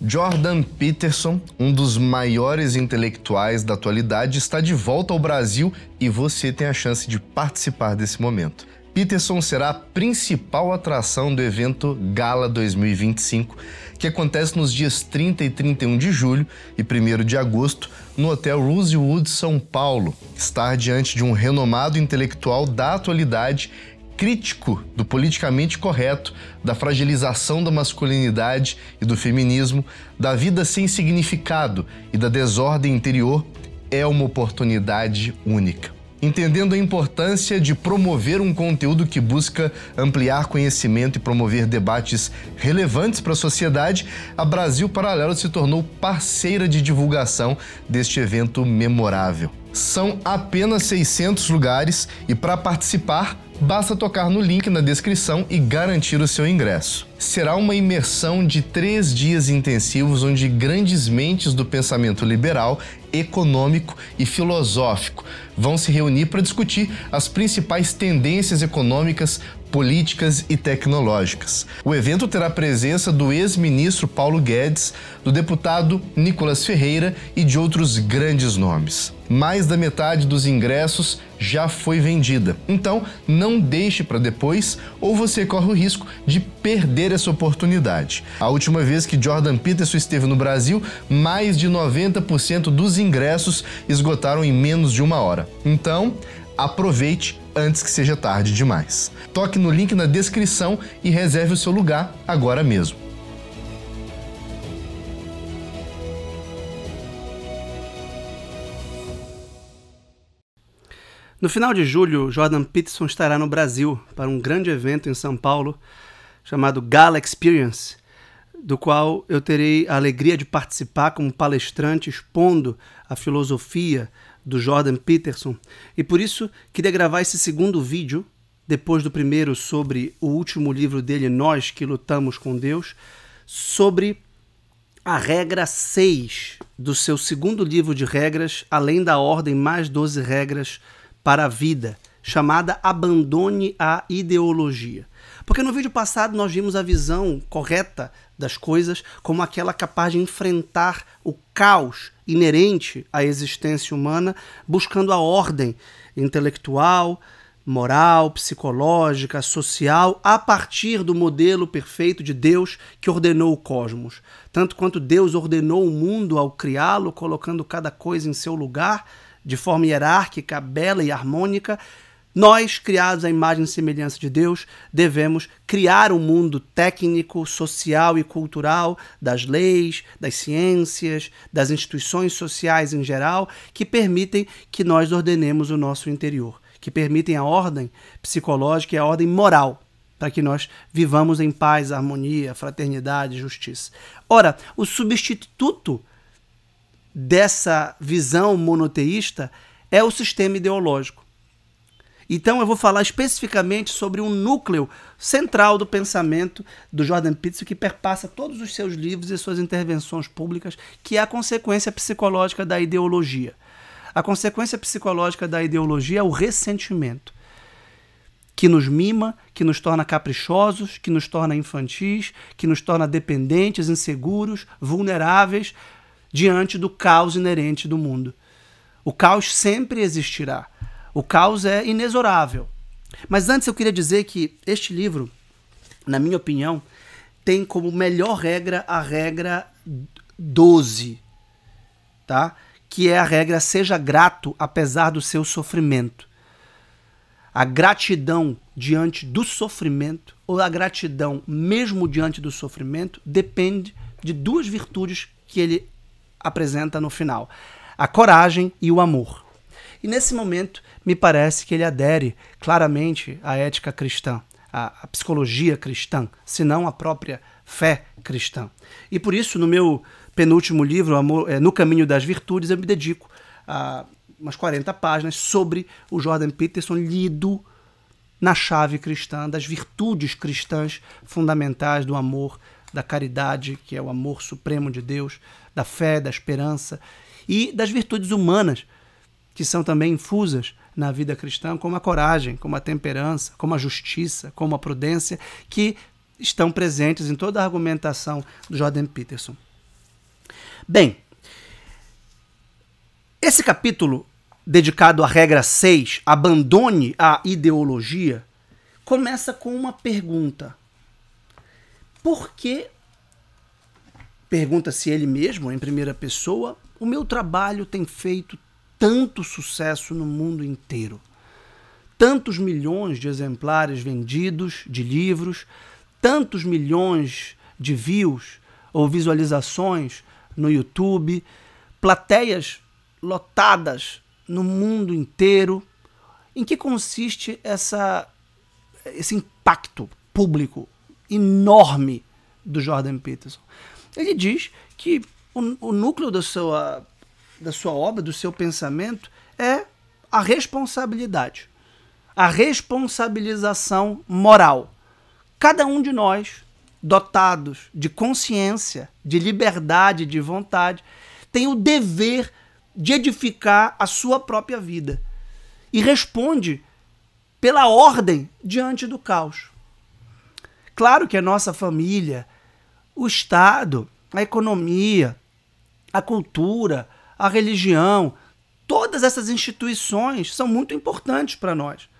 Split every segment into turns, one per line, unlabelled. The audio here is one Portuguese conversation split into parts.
Jordan Peterson, um dos maiores intelectuais da atualidade, está de volta ao Brasil e você tem a chance de participar desse momento. Peterson será a principal atração do evento Gala 2025, que acontece nos dias 30 e 31 de julho e 1º de agosto no Hotel Rosewood, São Paulo. Estar diante de um renomado intelectual da atualidade, crítico do politicamente correto, da fragilização da masculinidade e do feminismo, da vida sem significado e da desordem interior, é uma oportunidade única. Entendendo a importância de promover um conteúdo que busca ampliar conhecimento e promover debates relevantes para a sociedade, a Brasil Paralelo se tornou parceira de divulgação deste evento memorável. São apenas 600 lugares e, para participar, basta tocar no link na descrição e garantir o seu ingresso. Será uma imersão de 3 dias intensivos onde grandes mentes do pensamento liberal, econômico e filosófico vão se reunir para discutir as principais tendências econômicas, políticas e tecnológicas. O evento terá a presença do ex-ministro Paulo Guedes, do deputado Nicolas Ferreira e de outros grandes nomes. Mais da metade dos ingressos já foi vendida. Então, não deixe para depois ou você corre o risco de perder essa oportunidade. A última vez que Jordan Peterson esteve no Brasil, mais de 90% dos ingressos esgotaram em menos de 1 hora. Então, aproveite antes que seja tarde demais. Toque no link na descrição e reserve o seu lugar agora mesmo.
No final de julho, Jordan Peterson estará no Brasil para um grande evento em São Paulo chamado Gala Experience, do qual eu terei a alegria de participar como palestrante expondo a filosofia do Jordan Peterson. E por isso queria gravar esse segundo vídeo, depois do primeiro sobre o último livro dele, Nós que Lutamos com Deus, sobre a regra 6 do seu segundo livro de regras, além da ordem mais 12 regras para a vida, chamada Abandone a Ideologia. Porque no vídeo passado nós vimos a visão correta das coisas como aquela capaz de enfrentar o caos inerente à existência humana, buscando a ordem intelectual, moral, psicológica, social, a partir do modelo perfeito de Deus que ordenou o cosmos. Tanto quanto Deus ordenou o mundo ao criá-lo, colocando cada coisa em seu lugar, de forma hierárquica, bela e harmônica, nós, criados à imagem e semelhança de Deus, devemos criar um mundo técnico, social e cultural das leis, das ciências, das instituições sociais em geral, que permitem que nós ordenemos o nosso interior, que permitem a ordem psicológica e a ordem moral, para que nós vivamos em paz, harmonia, fraternidade e justiça. Ora, o substituto dessa visão monoteísta é o sistema ideológico. Então eu vou falar especificamente sobre um núcleo central do pensamento do Jordan Peterson que perpassa todos os seus livros e suas intervenções públicas, que é a consequência psicológica da ideologia. A consequência psicológica da ideologia é o ressentimento, que nos mima, que nos torna caprichosos, que nos torna infantis, que nos torna dependentes, inseguros, vulneráveis, diante do caos inerente do mundo. O caos sempre existirá. O caos é inexorável. Mas antes eu queria dizer que este livro, na minha opinião, tem como melhor regra a regra 12, tá? Que é a regra seja grato apesar do seu sofrimento. A gratidão diante do sofrimento ou a gratidão mesmo diante do sofrimento depende de 2 virtudes que ele apresenta no final: a coragem e o amor. E nesse momento me parece que ele adere claramente à ética cristã, à psicologia cristã, se não à própria fé cristã. E por isso, no meu penúltimo livro, No Caminho das Virtudes, eu me dedico a umas 40 páginas sobre o Jordan Peterson lido na chave cristã, das virtudes cristãs fundamentais do amor, da caridade, que é o amor supremo de Deus, da fé, da esperança, e das virtudes humanas, que são também infusas na vida cristã, como a coragem, como a temperança, como a justiça, como a prudência, que estão presentes em toda a argumentação do Jordan Peterson. Bem, esse capítulo dedicado à regra 6, abandone a ideologia, começa com uma pergunta. Por que, pergunta-se ele mesmo, em primeira pessoa, o meu trabalho tem feito tanto sucesso no mundo inteiro? Tantos milhões de exemplares vendidos de livros, tantos milhões de views ou visualizações no YouTube, plateias lotadas no mundo inteiro. Em que consiste esse impacto público enorme do Jordan Peterson? Ele diz que o núcleo da sua obra, do seu pensamento, é a responsabilidade, a responsabilização moral. Cada um de nós, dotados de consciência, de liberdade, de vontade, tem o dever de edificar a sua própria vida e responde pela ordem diante do caos. Claro que a nossa família, o Estado, a economia, a cultura, a religião, todas essas instituições são muito importantes para nós.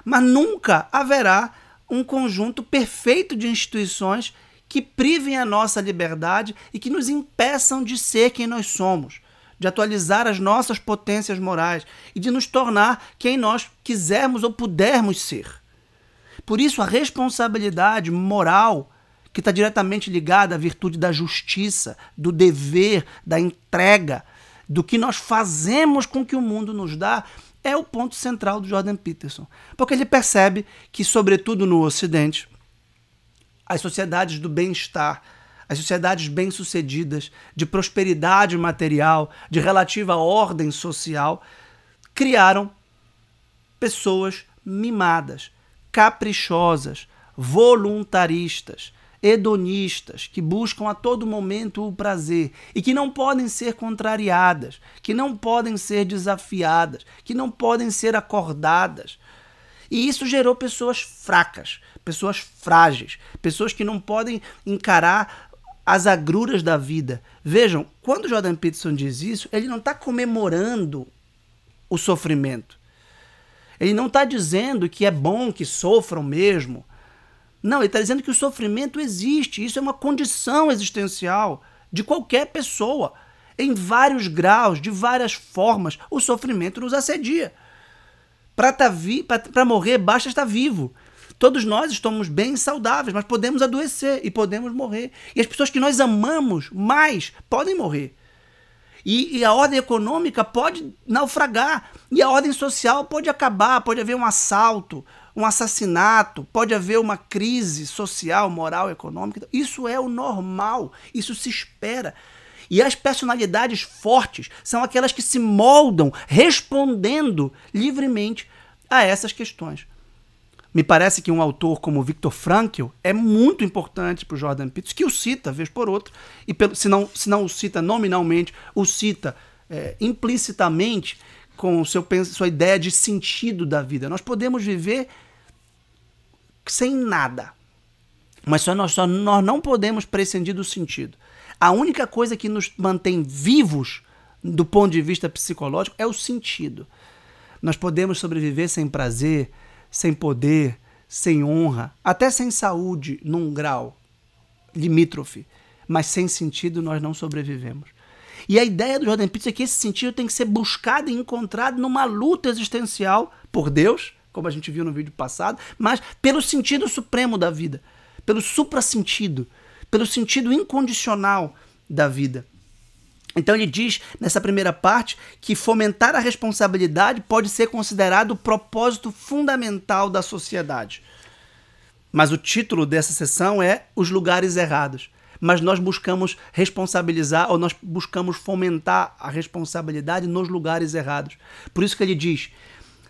Mas nunca haverá um conjunto perfeito de instituições que privem a nossa liberdade e que nos impeçam de ser quem nós somos, de atualizar as nossas potências morais e de nos tornar quem nós quisermos ou pudermos ser. Por isso, a responsabilidade moral, que está diretamente ligada à virtude da justiça, do dever, da entrega, do que nós fazemos com que o mundo nos dá, é o ponto central do Jordan Peterson. Porque ele percebe que, sobretudo no Ocidente, as sociedades do bem-estar, as sociedades bem-sucedidas, de prosperidade material, de relativa ordem social, criaram pessoas mimadas, caprichosas, voluntaristas, hedonistas, que buscam a todo momento o prazer e que não podem ser contrariadas, que não podem ser desafiadas, que não podem ser acordadas. E isso gerou pessoas fracas, pessoas frágeis, pessoas que não podem encarar as agruras da vida. Vejam, quando Jordan Peterson diz isso, ele não está comemorando o sofrimento. Ele não está dizendo que é bom que sofram mesmo. Não, ele está dizendo que o sofrimento existe. Isso é uma condição existencial de qualquer pessoa. Em vários graus, de várias formas, o sofrimento nos assedia. Para morrer, basta estar vivo. Todos nós estamos bem saudáveis, mas podemos adoecer e podemos morrer. E as pessoas que nós amamos mais podem morrer. E a ordem econômica pode naufragar. E a ordem social pode acabar. Pode haver um assalto, um assassinato, pode haver uma crise social, moral, econômica. Isso é o normal. Isso se espera. E as personalidades fortes são aquelas que se moldam respondendo livremente a essas questões. Me parece que um autor como Viktor Frankl é muito importante para o Jordan Peterson, que o cita, vez por outra, e se não o cita nominalmente, o cita implicitamente com sua ideia de sentido da vida. Nós podemos viver sem nada, mas nós não podemos prescindir do sentido. A única coisa que nos mantém vivos do ponto de vista psicológico é o sentido. Nós podemos sobreviver sem prazer, sem poder, sem honra, até sem saúde, num grau limítrofe, mas sem sentido nós não sobrevivemos. E a ideia do Jordan Peterson é que esse sentido tem que ser buscado e encontrado numa luta existencial por Deus, como a gente viu no vídeo passado, mas pelo sentido supremo da vida, pelo suprassentido, pelo sentido incondicional da vida. Então ele diz, nessa primeira parte, que fomentar a responsabilidade pode ser considerado o propósito fundamental da sociedade. Mas o título dessa sessão é Os Lugares Errados. Mas nós buscamos responsabilizar, ou nós buscamos fomentar a responsabilidade nos lugares errados. Por isso que ele diz,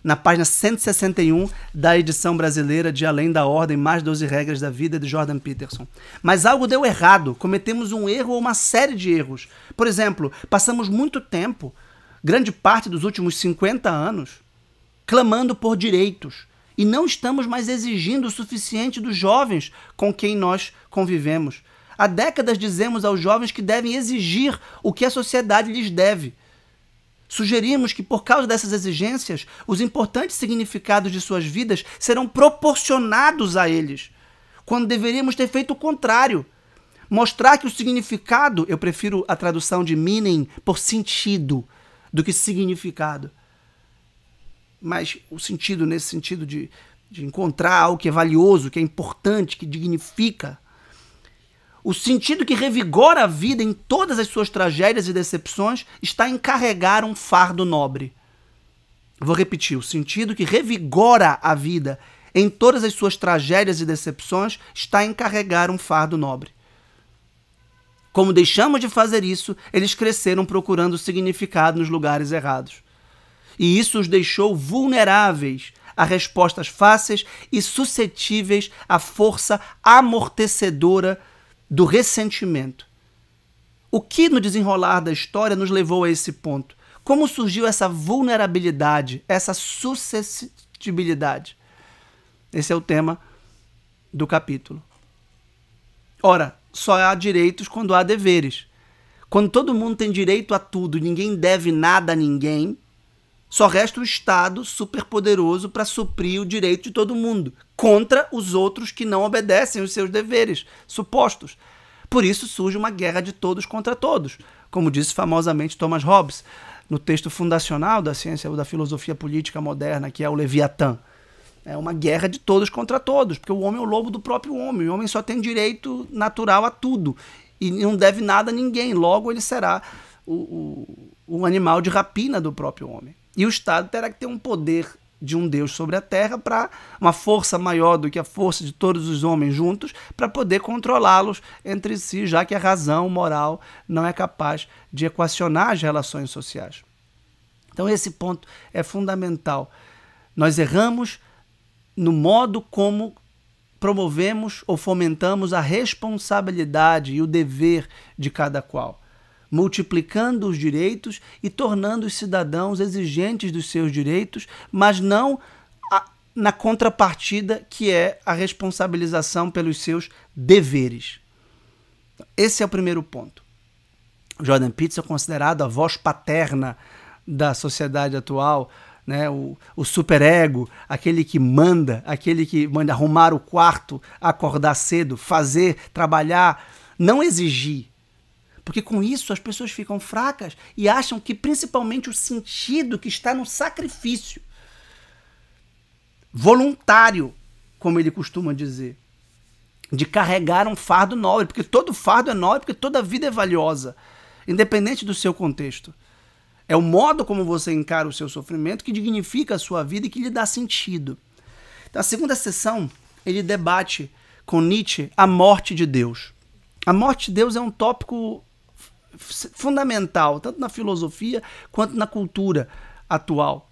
na página 161 da edição brasileira de Além da Ordem, Mais 12 Regras da Vida, de Jordan Peterson. Mas algo deu errado, cometemos um erro ou uma série de erros. Por exemplo, passamos muito tempo, grande parte dos últimos 50 anos, clamando por direitos. E não estamos mais exigindo o suficiente dos jovens com quem nós convivemos. Há décadas dizemos aos jovens que devem exigir o que a sociedade lhes deve. Sugerimos que, por causa dessas exigências, os importantes significados de suas vidas serão proporcionados a eles, quando deveríamos ter feito o contrário. Mostrar que o significado, eu prefiro a tradução de meaning por sentido, do que significado. Mas o sentido, nesse sentido de encontrar algo que é valioso, que é importante, que dignifica. O sentido que revigora a vida em todas as suas tragédias e decepções está em carregar um fardo nobre. Vou repetir, o sentido que revigora a vida em todas as suas tragédias e decepções está em carregar um fardo nobre. Como deixamos de fazer isso, eles cresceram procurando significado nos lugares errados. E isso os deixou vulneráveis a respostas fáceis e suscetíveis à força amortecedora do ressentimento. O que no desenrolar da história nos levou a esse ponto? Como surgiu essa vulnerabilidade, essa suscetibilidade? Esse é o tema do capítulo. Ora, só há direitos quando há deveres. Quando todo mundo tem direito a tudo e ninguém deve nada a ninguém, só resta o Estado superpoderoso para suprir o direito de todo mundo, contra os outros que não obedecem os seus deveres supostos. Por isso surge uma guerra de todos contra todos, como disse famosamente Thomas Hobbes, no texto fundacional da ciência ou da filosofia política moderna, que é o Leviatã. É uma guerra de todos contra todos, porque o homem é o lobo do próprio homem. O homem só tem direito natural a tudo e não deve nada a ninguém. Logo, ele será um animal de rapina do próprio homem. E o Estado terá que ter um poder de um Deus sobre a terra, para uma força maior do que a força de todos os homens juntos, para poder controlá-los entre si, já que a razão moral não é capaz de equacionar as relações sociais. Então esse ponto é fundamental. Nós erramos no modo como promovemos ou fomentamos a responsabilidade e o dever de cada qual, multiplicando os direitos e tornando os cidadãos exigentes dos seus direitos, mas não na contrapartida que é a responsabilização pelos seus deveres. Esse é o primeiro ponto. Jordan Peterson é considerado a voz paterna da sociedade atual, né? O superego, aquele que manda arrumar o quarto, acordar cedo, fazer, trabalhar, não exigir. Porque com isso as pessoas ficam fracas e acham que principalmente o sentido que está no sacrifício voluntário, como ele costuma dizer, de carregar um fardo nobre, porque todo fardo é nobre, porque toda vida é valiosa, independente do seu contexto. É o modo como você encara o seu sofrimento que dignifica a sua vida e que lhe dá sentido. Então, a segunda sessão, ele debate com Nietzsche a morte de Deus. A morte de Deus é um tópico fundamental, tanto na filosofia quanto na cultura atual.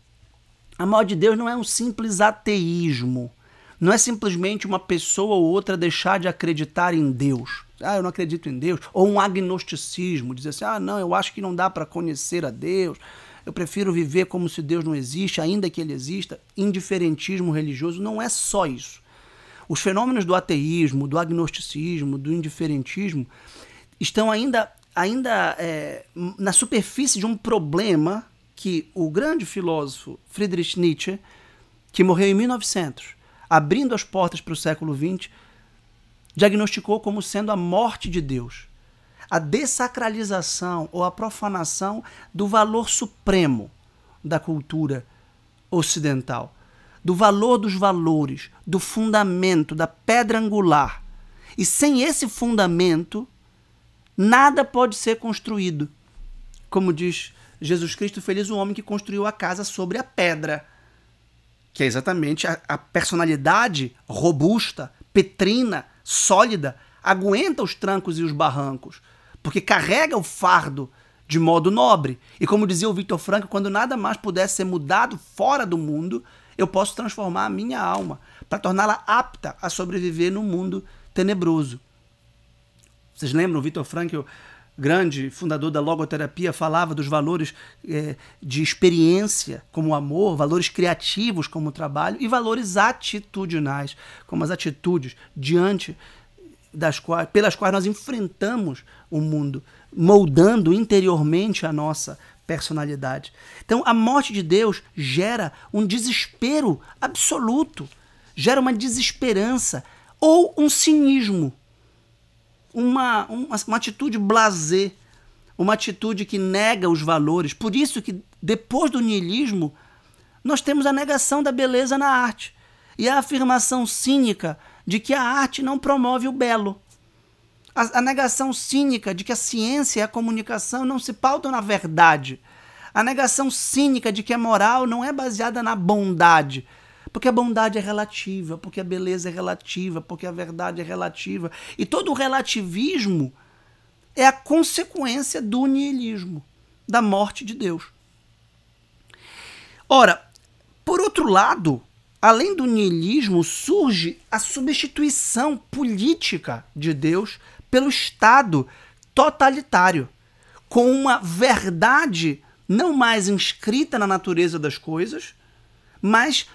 A morte de Deus não é um simples ateísmo. Não é simplesmente uma pessoa ou outra deixar de acreditar em Deus. Eu não acredito em Deus. Ou um agnosticismo, dizer assim, não, eu acho que não dá para conhecer a Deus. Eu prefiro viver como se Deus não existe, ainda que ele exista. Indiferentismo religioso não é só isso. Os fenômenos do ateísmo, do agnosticismo, do indiferentismo estão ainda na superfície de um problema que o grande filósofo Friedrich Nietzsche, que morreu em 1900, abrindo as portas para o século XX, diagnosticou como sendo a morte de Deus. A dessacralização ou a profanação do valor supremo da cultura ocidental, do valor dos valores, do fundamento, da pedra angular. E sem esse fundamento, nada pode ser construído. Como diz Jesus Cristo, feliz o homem que construiu a casa sobre a pedra, que é exatamente a personalidade robusta, petrina, sólida, aguenta os trancos e os barrancos, porque carrega o fardo de modo nobre. E como dizia o Viktor Frankl, quando nada mais pudesse ser mudado fora do mundo, eu posso transformar a minha alma para torná-la apta a sobreviver no mundo tenebroso. Vocês lembram, o Viktor Frankl, grande fundador da logoterapia, falava dos valores de experiência, como o amor, valores criativos, como o trabalho, e valores atitudinais, como as atitudes diante pelas quais nós enfrentamos o mundo, moldando interiormente a nossa personalidade. Então, a morte de Deus gera um desespero absoluto, gera uma desesperança ou um cinismo, uma atitude blasé, uma atitude que nega os valores. Por isso que, depois do niilismo, nós temos a negação da beleza na arte e a afirmação cínica de que a arte não promove o belo. A negação cínica de que a ciência e a comunicação não se pautam na verdade. A negação cínica de que a moral não é baseada na bondade. Porque a bondade é relativa, porque a beleza é relativa, porque a verdade é relativa. E todo o relativismo é a consequência do niilismo, da morte de Deus. Ora, por outro lado, além do niilismo, surge a substituição política de Deus pelo Estado totalitário, com uma verdade não mais inscrita na natureza das coisas, mas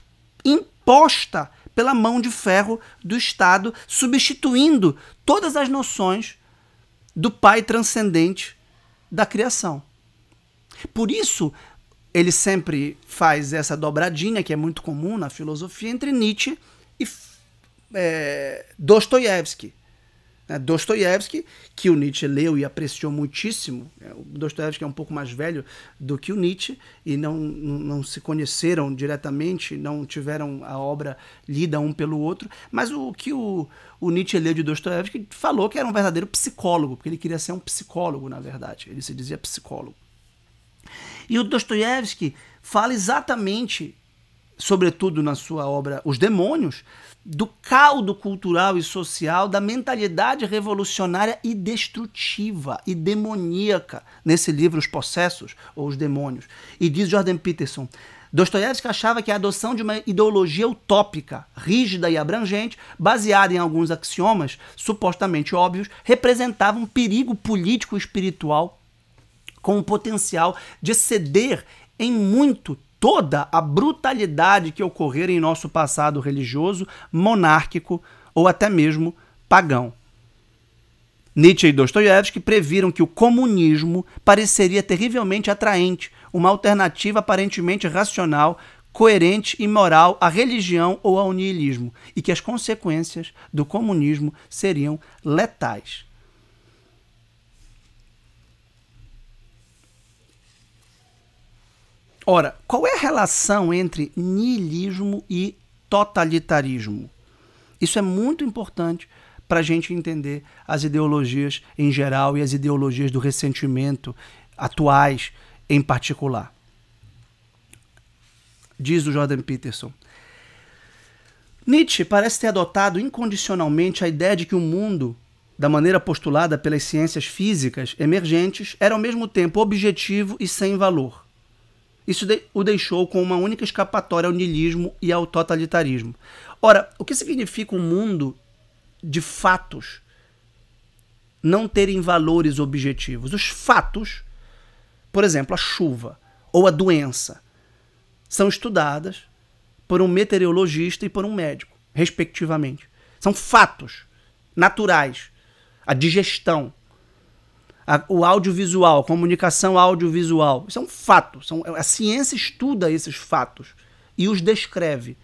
imposta pela mão de ferro do Estado, substituindo todas as noções do Pai transcendente da criação. Por isso, ele sempre faz essa dobradinha, que é muito comum na filosofia, entre Nietzsche e Dostoiévski. Dostoiévski, que o Nietzsche leu e apreciou muitíssimo. O Dostoiévski é um pouco mais velho do que o Nietzsche e não se conheceram diretamente, não tiveram a obra lida um pelo outro, mas o que o Nietzsche leu de Dostoiévski falou que era um verdadeiro psicólogo, porque ele queria ser um psicólogo, na verdade. Ele se dizia psicólogo. E o Dostoiévski fala exatamente, sobretudo na sua obra Os Demônios, do caldo cultural e social da mentalidade revolucionária e destrutiva e demoníaca nesse livro Os Possessos ou Os Demônios. E diz Jordan Peterson, Dostoiévski achava que a adoção de uma ideologia utópica, rígida e abrangente, baseada em alguns axiomas supostamente óbvios, representava um perigo político e espiritual com o potencial de ceder em muito toda a brutalidade que ocorrera em nosso passado religioso, monárquico ou até mesmo pagão. Nietzsche e Dostoiévski previram que o comunismo pareceria terrivelmente atraente, uma alternativa aparentemente racional, coerente e moral à religião ou ao niilismo, e que as consequências do comunismo seriam letais. Ora, qual é a relação entre niilismo e totalitarismo? Isso é muito importante para a gente entender as ideologias em geral e as ideologias do ressentimento atuais em particular. Diz o Jordan Peterson, Nietzsche parece ter adotado incondicionalmente a ideia de que o mundo, da maneira postulada pelas ciências físicas emergentes, era ao mesmo tempo objetivo e sem valor. Isso o deixou com uma única escapatória ao niilismo e ao totalitarismo. Ora, o que significa um mundo de fatos não terem valores objetivos? Os fatos, por exemplo, a chuva ou a doença, são estudadas por um meteorologista e por um médico, respectivamente. São fatos naturais. A digestão, o audiovisual, a comunicação audiovisual, isso é um fato. A ciência estuda esses fatos e os descreve,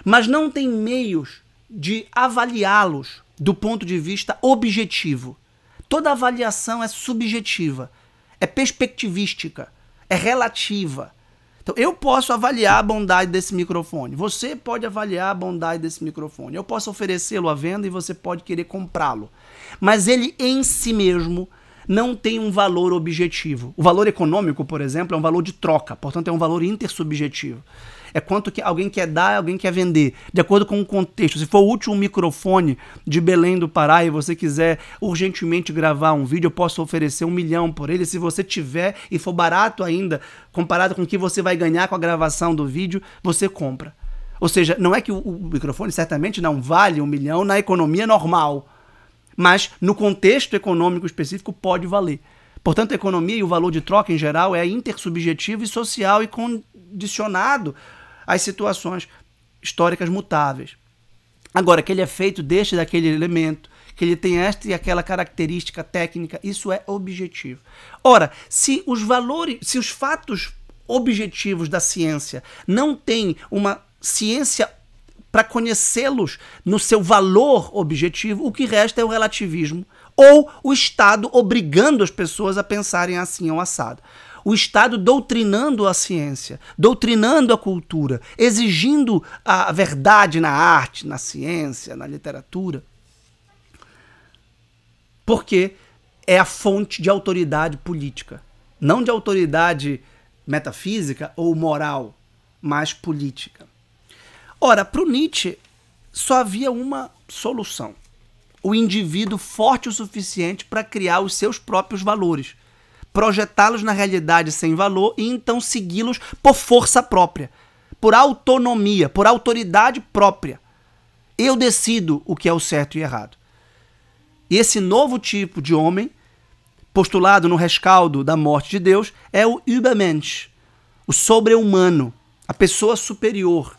mas não tem meios de avaliá-los do ponto de vista objetivo. Toda avaliação é subjetiva, é perspectivística, é relativa. Então, eu posso avaliar a bondade desse microfone, você pode avaliar a bondade desse microfone, eu posso oferecê-lo à venda e você pode querer comprá-lo, mas ele em si mesmo não tem um valor objetivo. O valor econômico, por exemplo, é um valor de troca, portanto é um valor intersubjetivo. É quanto que alguém quer dar e alguém quer vender, de acordo com o contexto. Se for útil um microfone de Belém do Pará e você quiser urgentemente gravar um vídeo, eu posso oferecer 1 milhão por ele. Se você tiver e for barato ainda, comparado com o que você vai ganhar com a gravação do vídeo, você compra. Ou seja, não é que o microfone certamente não vale 1 milhão na economia normal, mas no contexto econômico específico pode valer. Portanto, a economia e o valor de troca em geral é intersubjetivo e social e condicionado às situações históricas mutáveis. Agora, que ele é feito daquele elemento, que ele tem esta e aquela característica técnica. Isso é objetivo. Ora, se os fatos objetivos da ciência não têm uma ciência para conhecê-los no seu valor objetivo, o que resta é o relativismo ou o Estado obrigando as pessoas a pensarem assim ou assado. O Estado doutrinando a ciência, doutrinando a cultura, exigindo a verdade na arte, na ciência, na literatura. Porque é a fonte de autoridade política. Não de autoridade metafísica ou moral, mas política. Ora, para o Nietzsche, só havia uma solução. O indivíduo forte o suficiente para criar os seus próprios valores, projetá-los na realidade sem valor e então segui-los por força própria, por autonomia, por autoridade própria. Eu decido o que é o certo e errado. E esse novo tipo de homem, postulado no rescaldo da morte de Deus, é o Übermensch, o sobre-humano, a pessoa superior,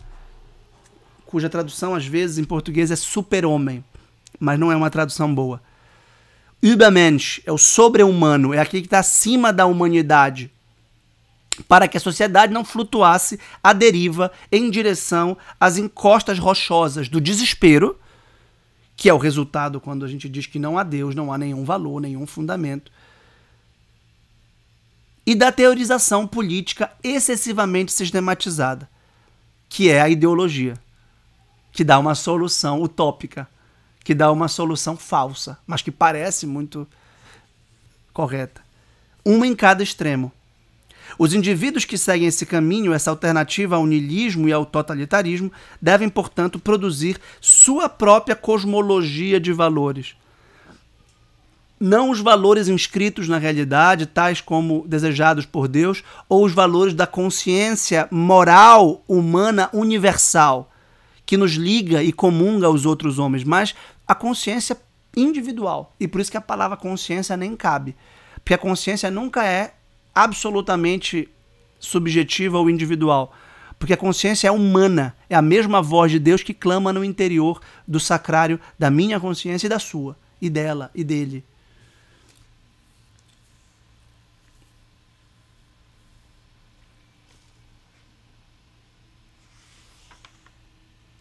cuja tradução às vezes em português é super-homem, mas não é uma tradução boa. Übermensch é o sobre-humano, é aquele que está acima da humanidade, para que a sociedade não flutuasse à deriva em direção às encostas rochosas do desespero, que é o resultado quando a gente diz que não há Deus, não há nenhum valor, nenhum fundamento, e da teorização política excessivamente sistematizada, que é a ideologia, que dá uma solução utópica, que dá uma solução falsa, mas que parece muito correta. Uma em cada extremo. Os indivíduos que seguem esse caminho, essa alternativa ao niilismo e ao totalitarismo, devem, portanto, produzir sua própria cosmologia de valores. Não os valores inscritos na realidade, tais como desejados por Deus, ou os valores da consciência moral humana universal, que nos liga e comunga aos outros homens, mas a consciência individual. E por isso que a palavra consciência nem cabe. Porque a consciência nunca é absolutamente subjetiva ou individual. Porque a consciência é humana. É a mesma voz de Deus que clama no interior do sacrário da minha consciência e da sua, e dela, e dele.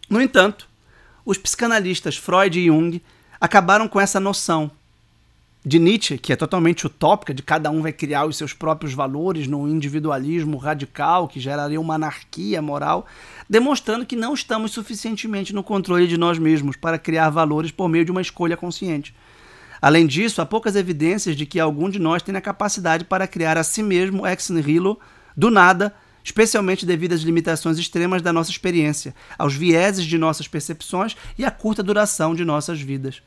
No entanto, os psicanalistas Freud e Jung acabaram com essa noção de Nietzsche, que é totalmente utópica, de cada um vai criar os seus próprios valores no individualismo radical, que geraria uma anarquia moral, demonstrando que não estamos suficientemente no controle de nós mesmos para criar valores por meio de uma escolha consciente. Além disso, há poucas evidências de que algum de nós tem a capacidade para criar a si mesmo ex nihilo, do nada, especialmente devido às limitações extremas da nossa experiência, aos vieses de nossas percepções e à curta duração de nossas vidas.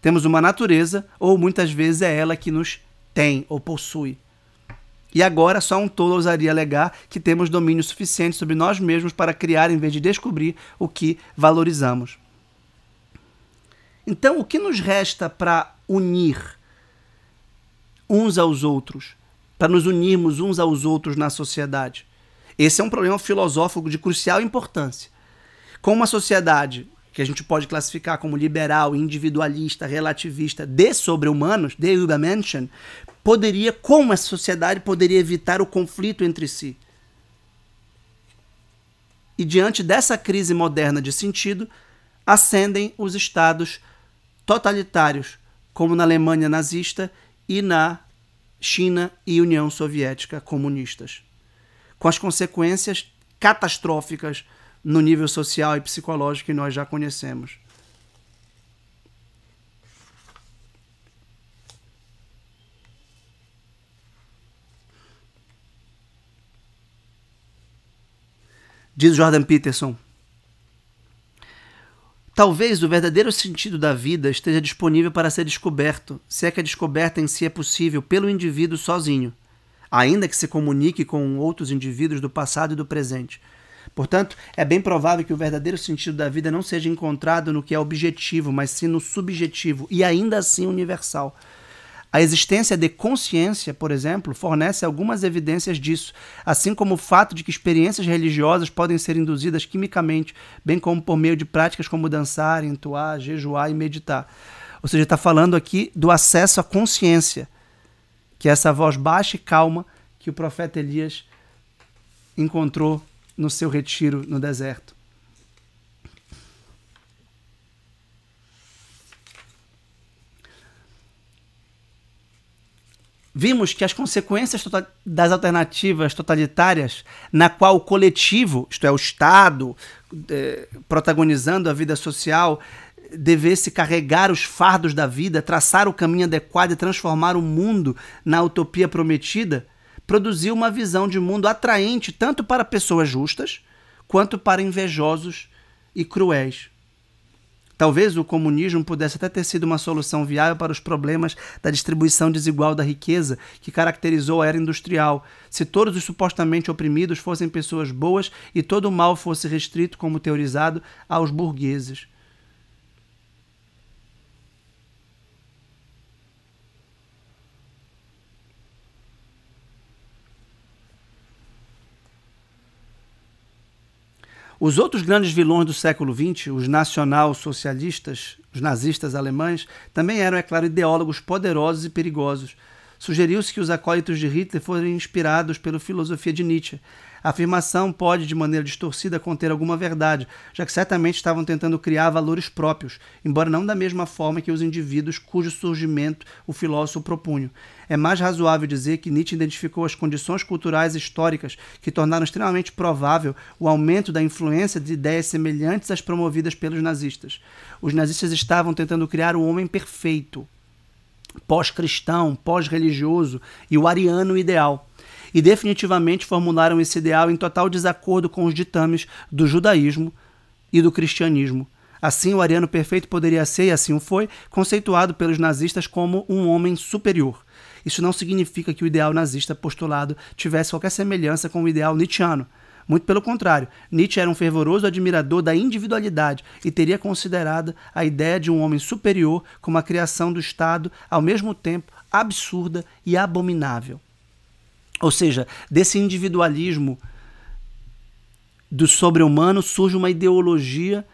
Temos uma natureza, ou muitas vezes é ela que nos tem ou possui. E agora só um tolo ousaria alegar que temos domínio suficiente sobre nós mesmos para criar em vez de descobrir o que valorizamos. Então, o que nos resta para unir uns aos outros, para nos unirmos uns aos outros na sociedade? Esse é um problema filosófico de crucial importância. Com uma sociedade que a gente pode classificar como liberal, individualista, relativista, de sobre-humanos, de Übermenschen, como essa sociedade poderia evitar o conflito entre si? E diante dessa crise moderna de sentido, ascendem os estados totalitários, como na Alemanha nazista e na China e União Soviética comunistas, com as consequências catastróficas no nível social e psicológico que nós já conhecemos. Diz Jordan Peterson: talvez o verdadeiro sentido da vida esteja disponível para ser descoberto, se é que a descoberta em si é possível pelo indivíduo sozinho, ainda que se comunique com outros indivíduos do passado e do presente. Portanto, é bem provável que o verdadeiro sentido da vida não seja encontrado no que é objetivo, mas sim no subjetivo, e ainda assim universal. A existência de consciência, por exemplo, fornece algumas evidências disso, assim como o fato de que experiências religiosas podem ser induzidas quimicamente, bem como por meio de práticas como dançar, entoar, jejuar e meditar. Ou seja, está falando aqui do acesso à consciência, que é essa voz baixa e calma que o profeta Elias encontrou no seu retiro no deserto. Vimos que as consequências das alternativas totalitárias, na qual o coletivo, isto é, o Estado, protagonizando a vida social, devesse carregar os fardos da vida, traçar o caminho adequado e transformar o mundo na utopia prometida, produziu uma visão de mundo atraente tanto para pessoas justas quanto para invejosos e cruéis. Talvez o comunismo pudesse até ter sido uma solução viável para os problemas da distribuição desigual da riqueza que caracterizou a era industrial, se todos os supostamente oprimidos fossem pessoas boas e todo o mal fosse restrito, como teorizado, aos burgueses. Os outros grandes vilões do século XX, os nacional-socialistas, os nazistas alemães, também eram, é claro, ideólogos poderosos e perigosos. Sugeriu-se que os acólitos de Hitler foram inspirados pela filosofia de Nietzsche. A afirmação pode, de maneira distorcida, conter alguma verdade, já que certamente estavam tentando criar valores próprios, embora não da mesma forma que os indivíduos cujo surgimento o filósofo propunha. É mais razoável dizer que Nietzsche identificou as condições culturais e históricas que tornaram extremamente provável o aumento da influência de ideias semelhantes às promovidas pelos nazistas. Os nazistas estavam tentando criar o homem perfeito, pós-cristão, pós-religioso e o ariano ideal. E definitivamente formularam esse ideal em total desacordo com os ditames do judaísmo e do cristianismo. Assim, o ariano perfeito poderia ser, e assim o foi, conceituado pelos nazistas como um homem superior. Isso não significa que o ideal nazista postulado tivesse qualquer semelhança com o ideal nietzschiano. Muito pelo contrário, Nietzsche era um fervoroso admirador da individualidade e teria considerado a ideia de um homem superior como a criação do Estado, ao mesmo tempo absurda e abominável. Ou seja, desse individualismo do sobre-humano surge uma ideologia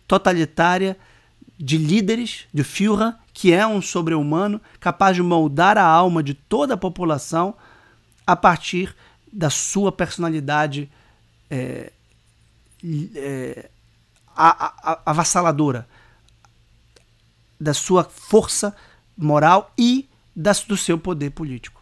totalitária de líderes, de Führer, que é um sobre-humano capaz de moldar a alma de toda a população a partir da sua personalidade avassaladora, da sua força moral e do seu poder político.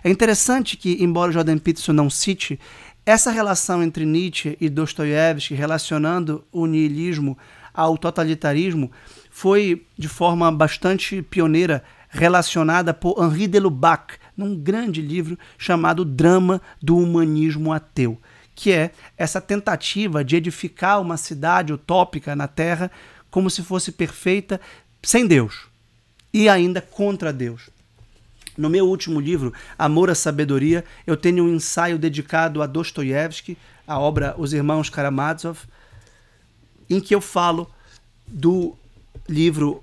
É interessante que, embora Jordan Peterson não cite, essa relação entre Nietzsche e Dostoiévski, relacionando o niilismo ao totalitarismo, foi de forma bastante pioneira relacionada por Henri de Lubac, num grande livro chamado Drama do Humanismo Ateu, que é essa tentativa de edificar uma cidade utópica na Terra como se fosse perfeita, sem Deus, e ainda contra Deus. No meu último livro, Amor à Sabedoria, eu tenho um ensaio dedicado a Dostoiévski, a obra Os Irmãos Karamazov, em que eu falo do livro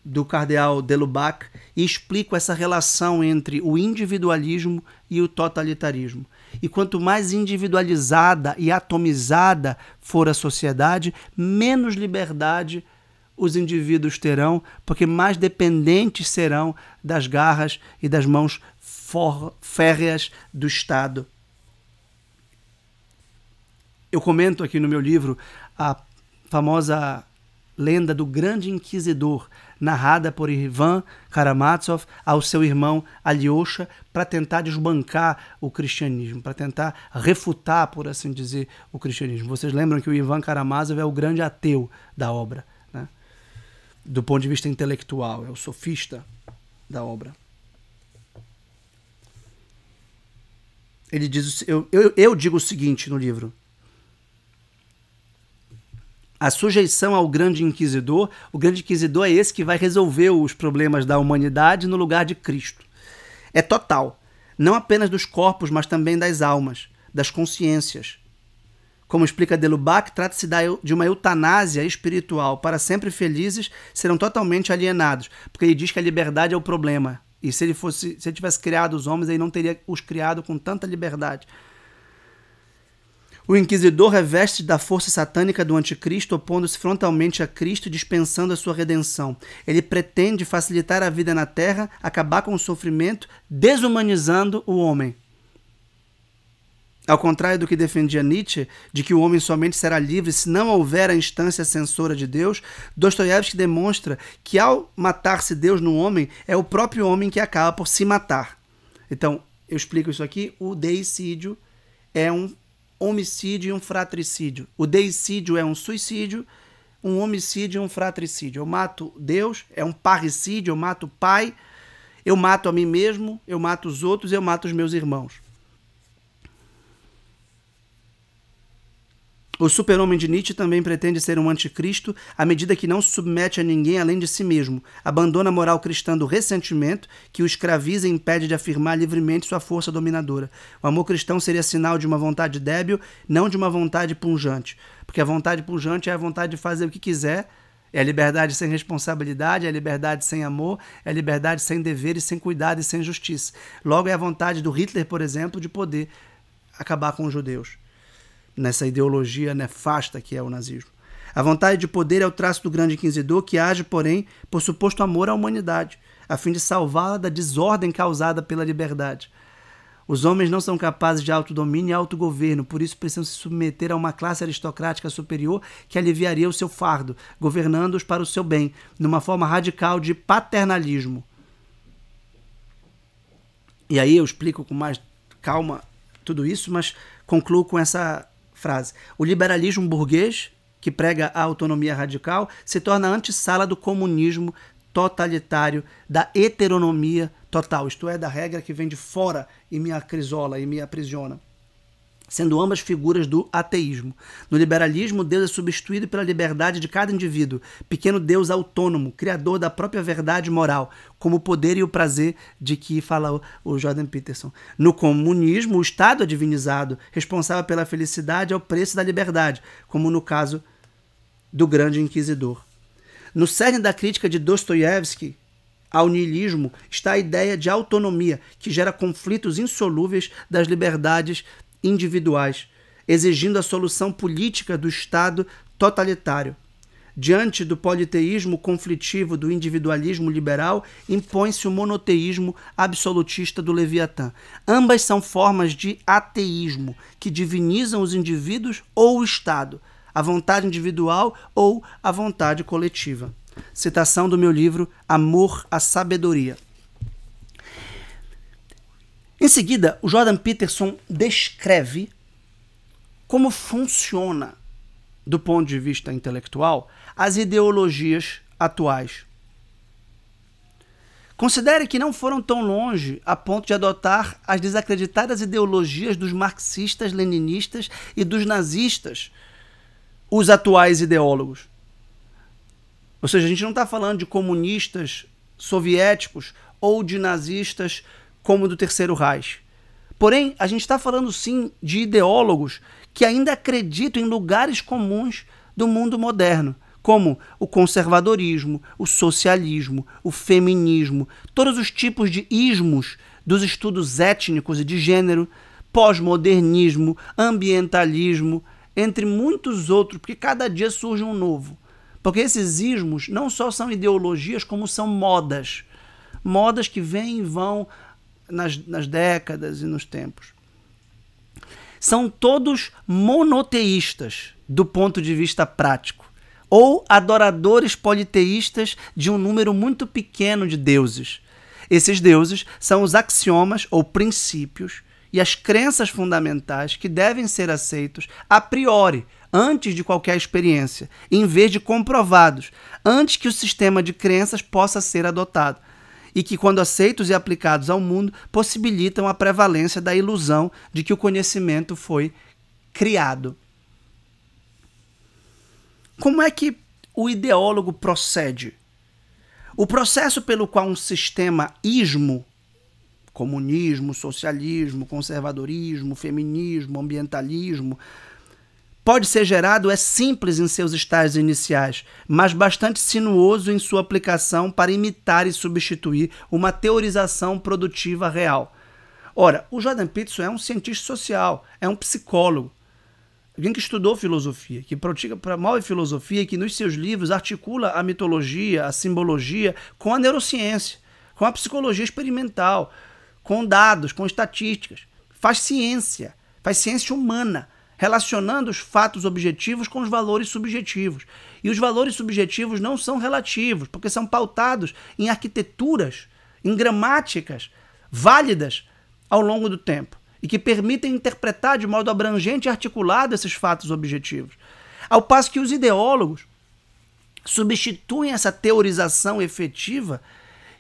do cardeal de Lubac e explico essa relação entre o individualismo e o totalitarismo. E quanto mais individualizada e atomizada for a sociedade, menos liberdade os indivíduos terão, porque mais dependentes serão das garras e das mãos férreas do Estado. Eu comento aqui no meu livro a famosa lenda do grande inquisidor, narrada por Ivan Karamazov ao seu irmão Alyosha, para tentar desbancar o cristianismo, para tentar refutar, por assim dizer, o cristianismo. Vocês lembram que o Ivan Karamazov é o grande ateu da obra, né? Do ponto de vista intelectual, é o sofista da obra. Ele diz, eu digo o seguinte no livro: a sujeição ao grande inquisidor, o grande inquisidor é esse que vai resolver os problemas da humanidade no lugar de Cristo. É total, não apenas dos corpos, mas também das almas, das consciências. Como explica de Lubac, trata-se de uma eutanásia espiritual. Para sempre felizes, serão totalmente alienados, porque ele diz que a liberdade é o problema. E se ele tivesse criado os homens, ele não teria os criado com tanta liberdade. O inquisidor reveste da força satânica do anticristo, opondo-se frontalmente a Cristo e dispensando a sua redenção. Ele pretende facilitar a vida na terra, acabar com o sofrimento, desumanizando o homem. Ao contrário do que defendia Nietzsche, de que o homem somente será livre se não houver a instância censora de Deus, Dostoiévski demonstra que ao matar-se Deus no homem, é o próprio homem que acaba por se matar. Então, eu explico isso aqui, o deicídio é um homicídio e um fratricídio. O deicídio é um suicídio, um homicídio e um fratricídio. Eu mato Deus, é um parricídio, eu mato o pai, eu mato a mim mesmo, eu mato os outros, eu mato os meus irmãos. O super-homem de Nietzsche também pretende ser um anticristo à medida que não se submete a ninguém além de si mesmo, abandona a moral cristã do ressentimento, que o escraviza e impede de afirmar livremente sua força dominadora. O amor cristão seria sinal de uma vontade débil, não de uma vontade punjante, porque a vontade punjante é a vontade de fazer o que quiser, é a liberdade sem responsabilidade, é a liberdade sem amor, é a liberdade sem dever e sem cuidado e sem justiça. Logo é a vontade do Hitler, por exemplo, de poder acabar com os judeus, nessa ideologia nefasta que é o nazismo. A vontade de poder é o traço do grande inquisidor, que age, porém, por suposto amor à humanidade, a fim de salvá-la da desordem causada pela liberdade. Os homens não são capazes de autodomínio e autogoverno, por isso precisam se submeter a uma classe aristocrática superior que aliviaria o seu fardo, governando-os para o seu bem, numa forma radical de paternalismo. E aí eu explico com mais calma tudo isso, mas concluo com essa frase. O liberalismo burguês, que prega a autonomia radical, se torna antessala do comunismo totalitário, da heteronomia total, isto é, da regra que vem de fora e me acrisola e me aprisiona, sendo ambas figuras do ateísmo. No liberalismo, Deus é substituído pela liberdade de cada indivíduo, pequeno Deus autônomo, criador da própria verdade moral, como o poder e o prazer de que fala o Jordan Peterson. No comunismo, o Estado é divinizado, responsável pela felicidade ao preço da liberdade, como no caso do grande inquisidor. No cerne da crítica de Dostoiévski ao niilismo está a ideia de autonomia, que gera conflitos insolúveis das liberdades individuais, exigindo a solução política do Estado totalitário. Diante do politeísmo conflitivo do individualismo liberal, impõe-se o monoteísmo absolutista do Leviatã. Ambas são formas de ateísmo, que divinizam os indivíduos ou o Estado, a vontade individual ou a vontade coletiva. Citação do meu livro Amor à Sabedoria. Em seguida, o Jordan Peterson descreve como funciona, do ponto de vista intelectual, as ideologias atuais. Considere que não foram tão longe a ponto de adotar as desacreditadas ideologias dos marxistas, leninistas e dos nazistas, os atuais ideólogos. Ou seja, a gente não está falando de comunistas soviéticos ou de nazistas como do Terceiro Reich. Porém, a gente está falando sim de ideólogos que ainda acreditam em lugares comuns do mundo moderno, como o conservadorismo, o socialismo, o feminismo, todos os tipos de ismos dos estudos étnicos e de gênero, pós-modernismo, ambientalismo, entre muitos outros, porque cada dia surge um novo. Porque esses ismos não só são ideologias, como são modas. Modas que vêm e vão nas décadas e nos tempos. São todos monoteístas do ponto de vista prático, ou adoradores politeístas de um número muito pequeno de deuses. Esses deuses são os axiomas ou princípios e as crenças fundamentais que devem ser aceitos a priori, antes de qualquer experiência, em vez de comprovados, antes que o sistema de crenças possa ser adotado, e que, quando aceitos e aplicados ao mundo, possibilitam a prevalência da ilusão de que o conhecimento foi criado. Como é que o ideólogo procede? O processo pelo qual um sistema ismo, comunismo, socialismo, conservadorismo, feminismo, ambientalismo, pode ser gerado é simples em seus estágios iniciais, mas bastante sinuoso em sua aplicação para imitar e substituir uma teorização produtiva real. Ora, o Jordan Peterson é um cientista social, é um psicólogo. alguém que estudou filosofia, que promove filosofia e que nos seus livros articula a mitologia, a simbologia com a neurociência, com a psicologia experimental, com dados, com estatísticas. Faz ciência humana, relacionando os fatos objetivos com os valores subjetivos. E os valores subjetivos não são relativos, porque são pautados em arquiteturas, em gramáticas válidas ao longo do tempo e que permitem interpretar de modo abrangente e articulado esses fatos objetivos. Ao passo que os ideólogos substituem essa teorização efetiva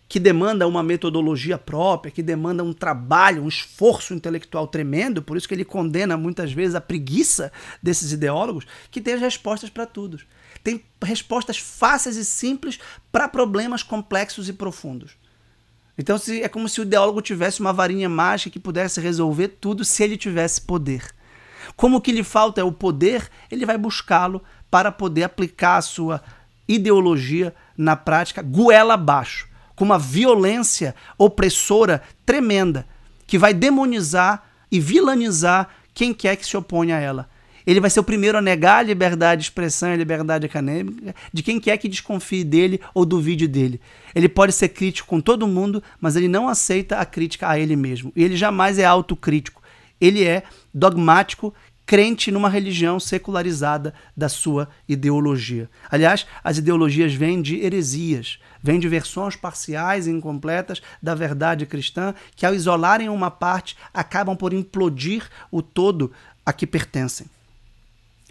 que demanda uma metodologia própria, que demanda um trabalho, um esforço intelectual tremendo, por isso que ele condena muitas vezes a preguiça desses ideólogos, que tem as respostas para tudo. Tem respostas fáceis e simples para problemas complexos e profundos. Então é como se o ideólogo tivesse uma varinha mágica que pudesse resolver tudo se ele tivesse poder. Como o que lhe falta é o poder, ele vai buscá-lo para poder aplicar a sua ideologia na prática goela abaixo, com uma violência opressora tremenda, que vai demonizar e vilanizar quem quer que se oponha a ela. Ele vai ser o primeiro a negar a liberdade de expressão e a liberdade acadêmica de quem quer que desconfie dele ou duvide dele. Ele pode ser crítico com todo mundo, mas ele não aceita a crítica a ele mesmo. E ele jamais é autocrítico. Ele é dogmático, crente numa religião secularizada da sua ideologia. Aliás, as ideologias vêm de heresias, vêm de versões parciais e incompletas da verdade cristã, que ao isolarem uma parte, acabam por implodir o todo a que pertencem.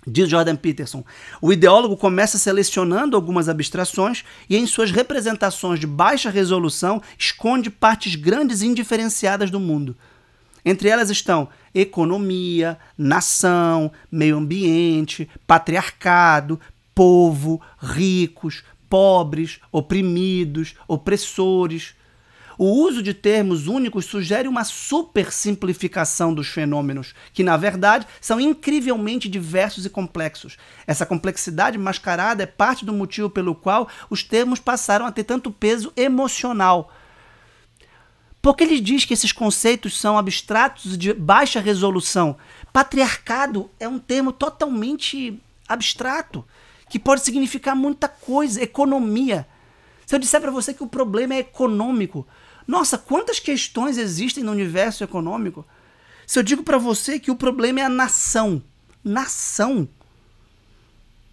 Diz Jordan Peterson, o ideólogo começa selecionando algumas abstrações e em suas representações de baixa resolução esconde partes grandes e indiferenciadas do mundo. Entre elas estão economia, nação, meio ambiente, patriarcado, povo, ricos, pobres, oprimidos, opressores. O uso de termos únicos sugere uma supersimplificação dos fenômenos, que, na verdade, são incrivelmente diversos e complexos. Essa complexidade mascarada é parte do motivo pelo qual os termos passaram a ter tanto peso emocional. Porque ele diz que esses conceitos são abstratos e de baixa resolução. Patriarcado é um termo totalmente abstrato, que pode significar muita coisa. Economia. Se eu disser para você que o problema é econômico, nossa, quantas questões existem no universo econômico? Se eu digo para você que o problema é a nação,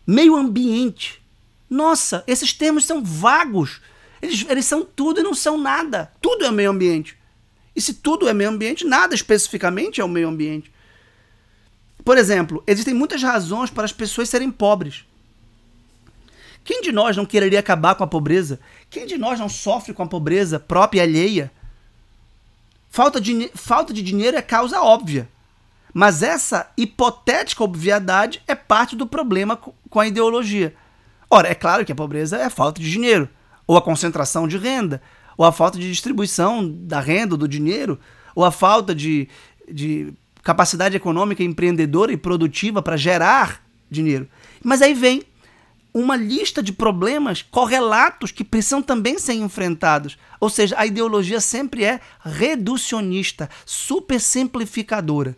meio ambiente, nossa, esses termos são vagos, eles são tudo e não são nada, tudo é meio ambiente. E se tudo é meio ambiente, nada especificamente é o meio ambiente. Por exemplo, existem muitas razões para as pessoas serem pobres. Quem de nós não quereria acabar com a pobreza? Quem de nós não sofre com a pobreza própria e alheia? Falta de dinheiro é causa óbvia. Mas essa hipotética obviedade é parte do problema com a ideologia. Ora, é claro que a pobreza é a falta de dinheiro, ou a concentração de renda, ou a falta de distribuição da renda, do dinheiro, ou a falta de capacidade econômica empreendedora e produtiva para gerar dinheiro. Mas aí vem uma lista de problemas correlatos que precisam também ser enfrentados. Ou seja, a ideologia sempre é reducionista, super simplificadora.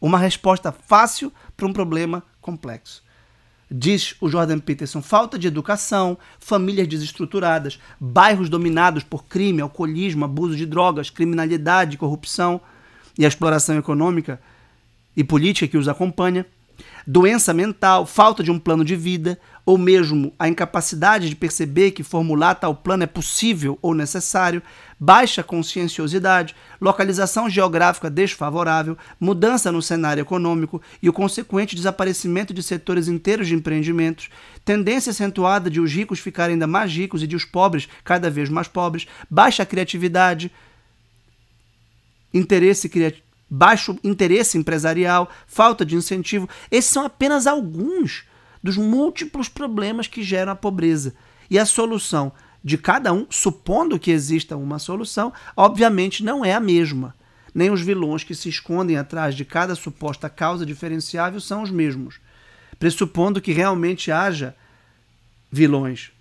Uma resposta fácil para um problema complexo. Diz o Jordan Peterson, falta de educação, famílias desestruturadas, bairros dominados por crime, alcoolismo, abuso de drogas, criminalidade, corrupção e a exploração econômica e política que os acompanha, doença mental, falta de um plano de vida, ou mesmo a incapacidade de perceber que formular tal plano é possível ou necessário, baixa conscienciosidade, localização geográfica desfavorável, mudança no cenário econômico e o consequente desaparecimento de setores inteiros de empreendimentos, tendência acentuada de os ricos ficarem ainda mais ricos e de os pobres cada vez mais pobres, baixa criatividade, baixo interesse empresarial, falta de incentivo. Esses são apenas alguns dos múltiplos problemas que geram a pobreza. E a solução de cada um, supondo que exista uma solução, obviamente não é a mesma. Nem os vilões que se escondem atrás de cada suposta causa diferenciável são os mesmos. Pressupondo que realmente haja vilões.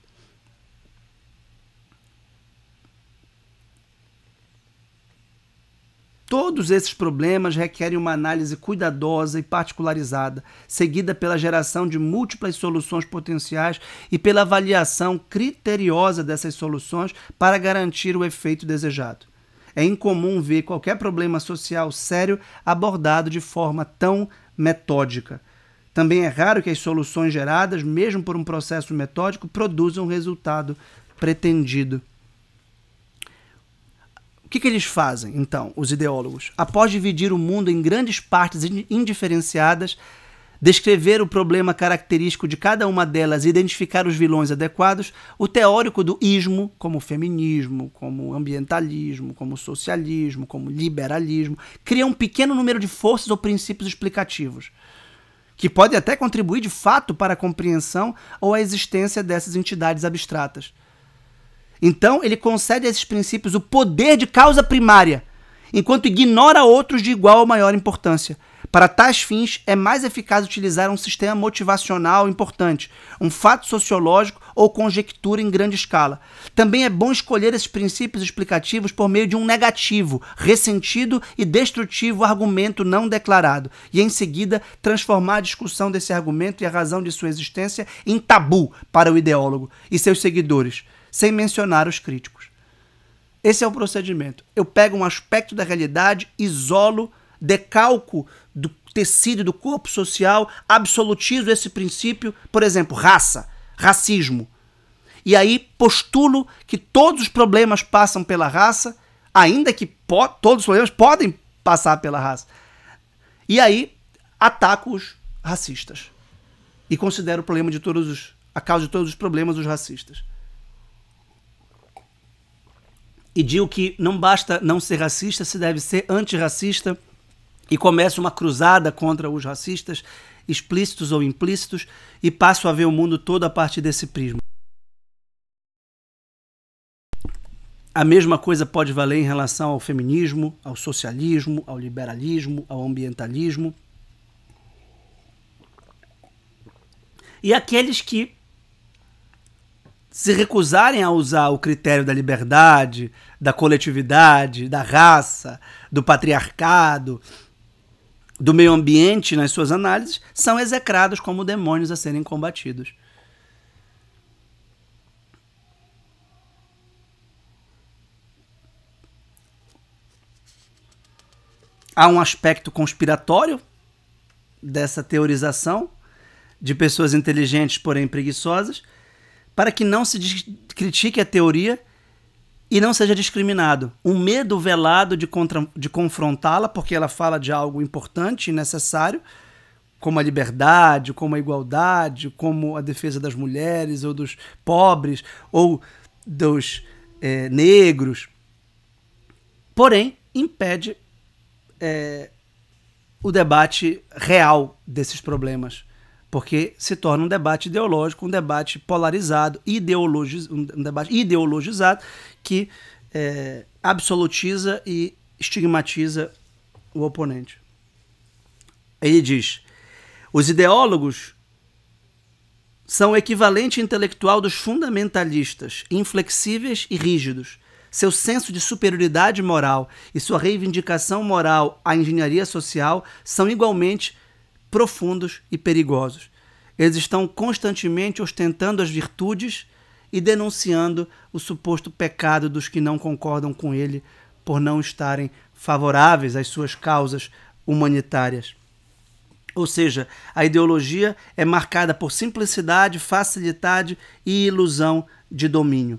Todos esses problemas requerem uma análise cuidadosa e particularizada, seguida pela geração de múltiplas soluções potenciais e pela avaliação criteriosa dessas soluções para garantir o efeito desejado. É incomum ver qualquer problema social sério abordado de forma tão metódica. Também é raro que as soluções geradas, mesmo por um processo metódico, produzam o resultado pretendido. O que eles fazem, então, os ideólogos? Após dividir o mundo em grandes partes indiferenciadas, descrever o problema característico de cada uma delas e identificar os vilões adequados, o teórico do ismo, como feminismo, como ambientalismo, como socialismo, como liberalismo, cria um pequeno número de forças ou princípios explicativos, que podem até contribuir de fato para a compreensão ou a existência dessas entidades abstratas. Então, ele concede a esses princípios o poder de causa primária, enquanto ignora outros de igual ou maior importância. Para tais fins, é mais eficaz utilizar um sistema motivacional importante, um fato sociológico ou conjectura em grande escala. Também é bom escolher esses princípios explicativos por meio de um negativo, ressentido e destrutivo argumento não declarado, e em seguida transformar a discussão desse argumento e a razão de sua existência em tabu para o ideólogo e seus seguidores, sem mencionar os críticos. Esse é o procedimento. Eu pego um aspecto da realidade, isolo, decalco do tecido do corpo social, absolutizo esse princípio, por exemplo, raça, racismo. E aí postulo que todos os problemas passam pela raça, ainda que todos os problemas podem passar pela raça. E aí ataco os racistas. E considero o problema de a causa de todos os problemas os racistas. E digo que não basta não ser racista, se deve ser antirracista, e começo uma cruzada contra os racistas, explícitos ou implícitos, e passo a ver o mundo todo a partir desse prisma. A mesma coisa pode valer em relação ao feminismo, ao socialismo, ao liberalismo, ao ambientalismo. E aqueles que se recusarem a usar o critério da liberdade, da coletividade, da raça, do patriarcado, do meio ambiente nas suas análises, são execrados como demônios a serem combatidos. Há um aspecto conspiratório dessa teorização de pessoas inteligentes, porém preguiçosas, para que não se critique a teoria e não seja discriminado. Um medo velado de confrontá-la, porque ela fala de algo importante e necessário, como a liberdade, como a igualdade, como a defesa das mulheres, ou dos pobres, ou dos negros. Porém, impede o debate real desses problemas, porque se torna um debate ideológico, um debate polarizado, um debate ideologizado que absolutiza e estigmatiza o oponente. Ele diz: os ideólogos são o equivalente intelectual dos fundamentalistas, inflexíveis e rígidos. Seu senso de superioridade moral e sua reivindicação moral à engenharia social são igualmente profundos e perigosos. Eles estão constantemente ostentando as virtudes e denunciando o suposto pecado dos que não concordam com ele por não estarem favoráveis às suas causas humanitárias. Ou seja, a ideologia é marcada por simplicidade, facilidade e ilusão de domínio,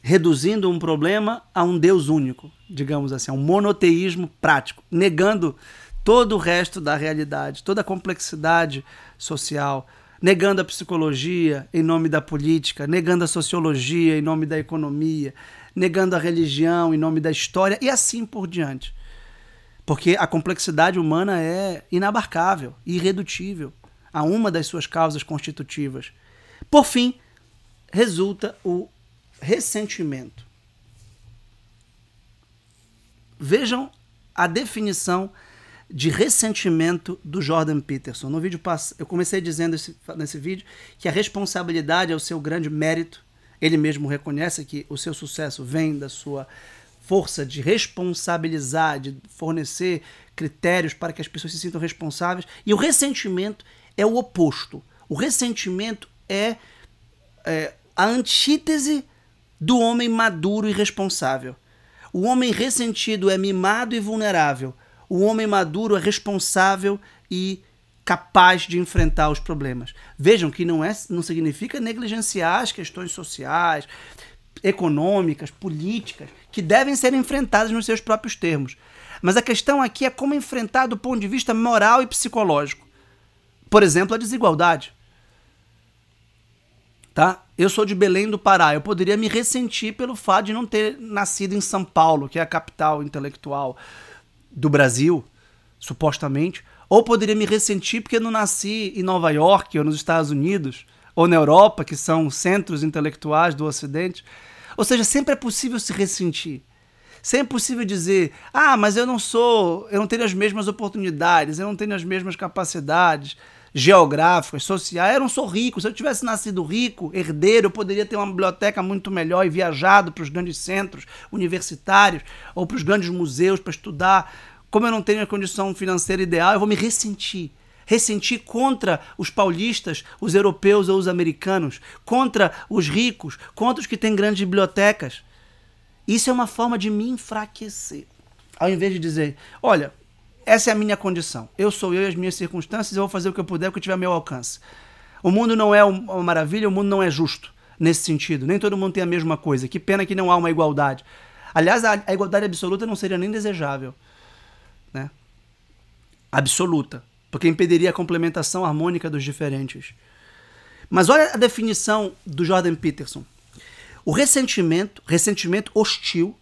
reduzindo um problema a um Deus único, digamos assim, a um monoteísmo prático, negando todo o resto da realidade, toda a complexidade social, negando a psicologia em nome da política, negando a sociologia em nome da economia, negando a religião em nome da história e assim por diante. Porque a complexidade humana é inabarcável, irredutível a uma das suas causas constitutivas. Por fim, resulta o ressentimento. Vejam a definição de ressentimento do Jordan Peterson. No vídeo eu comecei dizendo nesse vídeo que a responsabilidade é o seu grande mérito. Ele mesmo reconhece que o seu sucesso vem da sua força de responsabilizar, de fornecer critérios para que as pessoas se sintam responsáveis. E o ressentimento é o oposto. O ressentimento é a antítese do homem maduro e responsável. O homem ressentido é mimado e vulnerável. O homem maduro é responsável e capaz de enfrentar os problemas. Vejam que não significa negligenciar as questões sociais, econômicas, políticas, que devem ser enfrentadas nos seus próprios termos. Mas a questão aqui é como enfrentar do ponto de vista moral e psicológico. Por exemplo, a desigualdade. Tá? Eu sou de Belém do Pará. Eu poderia me ressentir pelo fato de não ter nascido em São Paulo, que é a capital intelectual do Brasil, supostamente. Ou poderia me ressentir porque eu não nasci em Nova York, ou nos Estados Unidos, ou na Europa, que são centros intelectuais do Ocidente. Ou seja, sempre é possível se ressentir. Sempre é possível dizer, mas eu não tenho as mesmas oportunidades, eu não tenho as mesmas capacidades geográficas, sociais, eu não sou rico. Se eu tivesse nascido rico, herdeiro, eu poderia ter uma biblioteca muito melhor e viajado para os grandes centros universitários ou para os grandes museus para estudar. Como eu não tenho a condição financeira ideal, eu vou me ressentir. Ressentir contra os paulistas, os europeus ou os americanos, contra os ricos, contra os que têm grandes bibliotecas. Isso é uma forma de me enfraquecer. Ao invés de dizer, olha, essa é a minha condição. Eu sou eu e as minhas circunstâncias, eu vou fazer o que eu puder, o que tiver ao meu alcance. O mundo não é uma maravilha, o mundo não é justo nesse sentido. Nem todo mundo tem a mesma coisa. Que pena que não há uma igualdade. Aliás, a igualdade absoluta não seria nem desejável. Né? Absoluta. Porque impediria a complementação harmônica dos diferentes. Mas olha a definição do Jordan Peterson. O ressentimento hostil,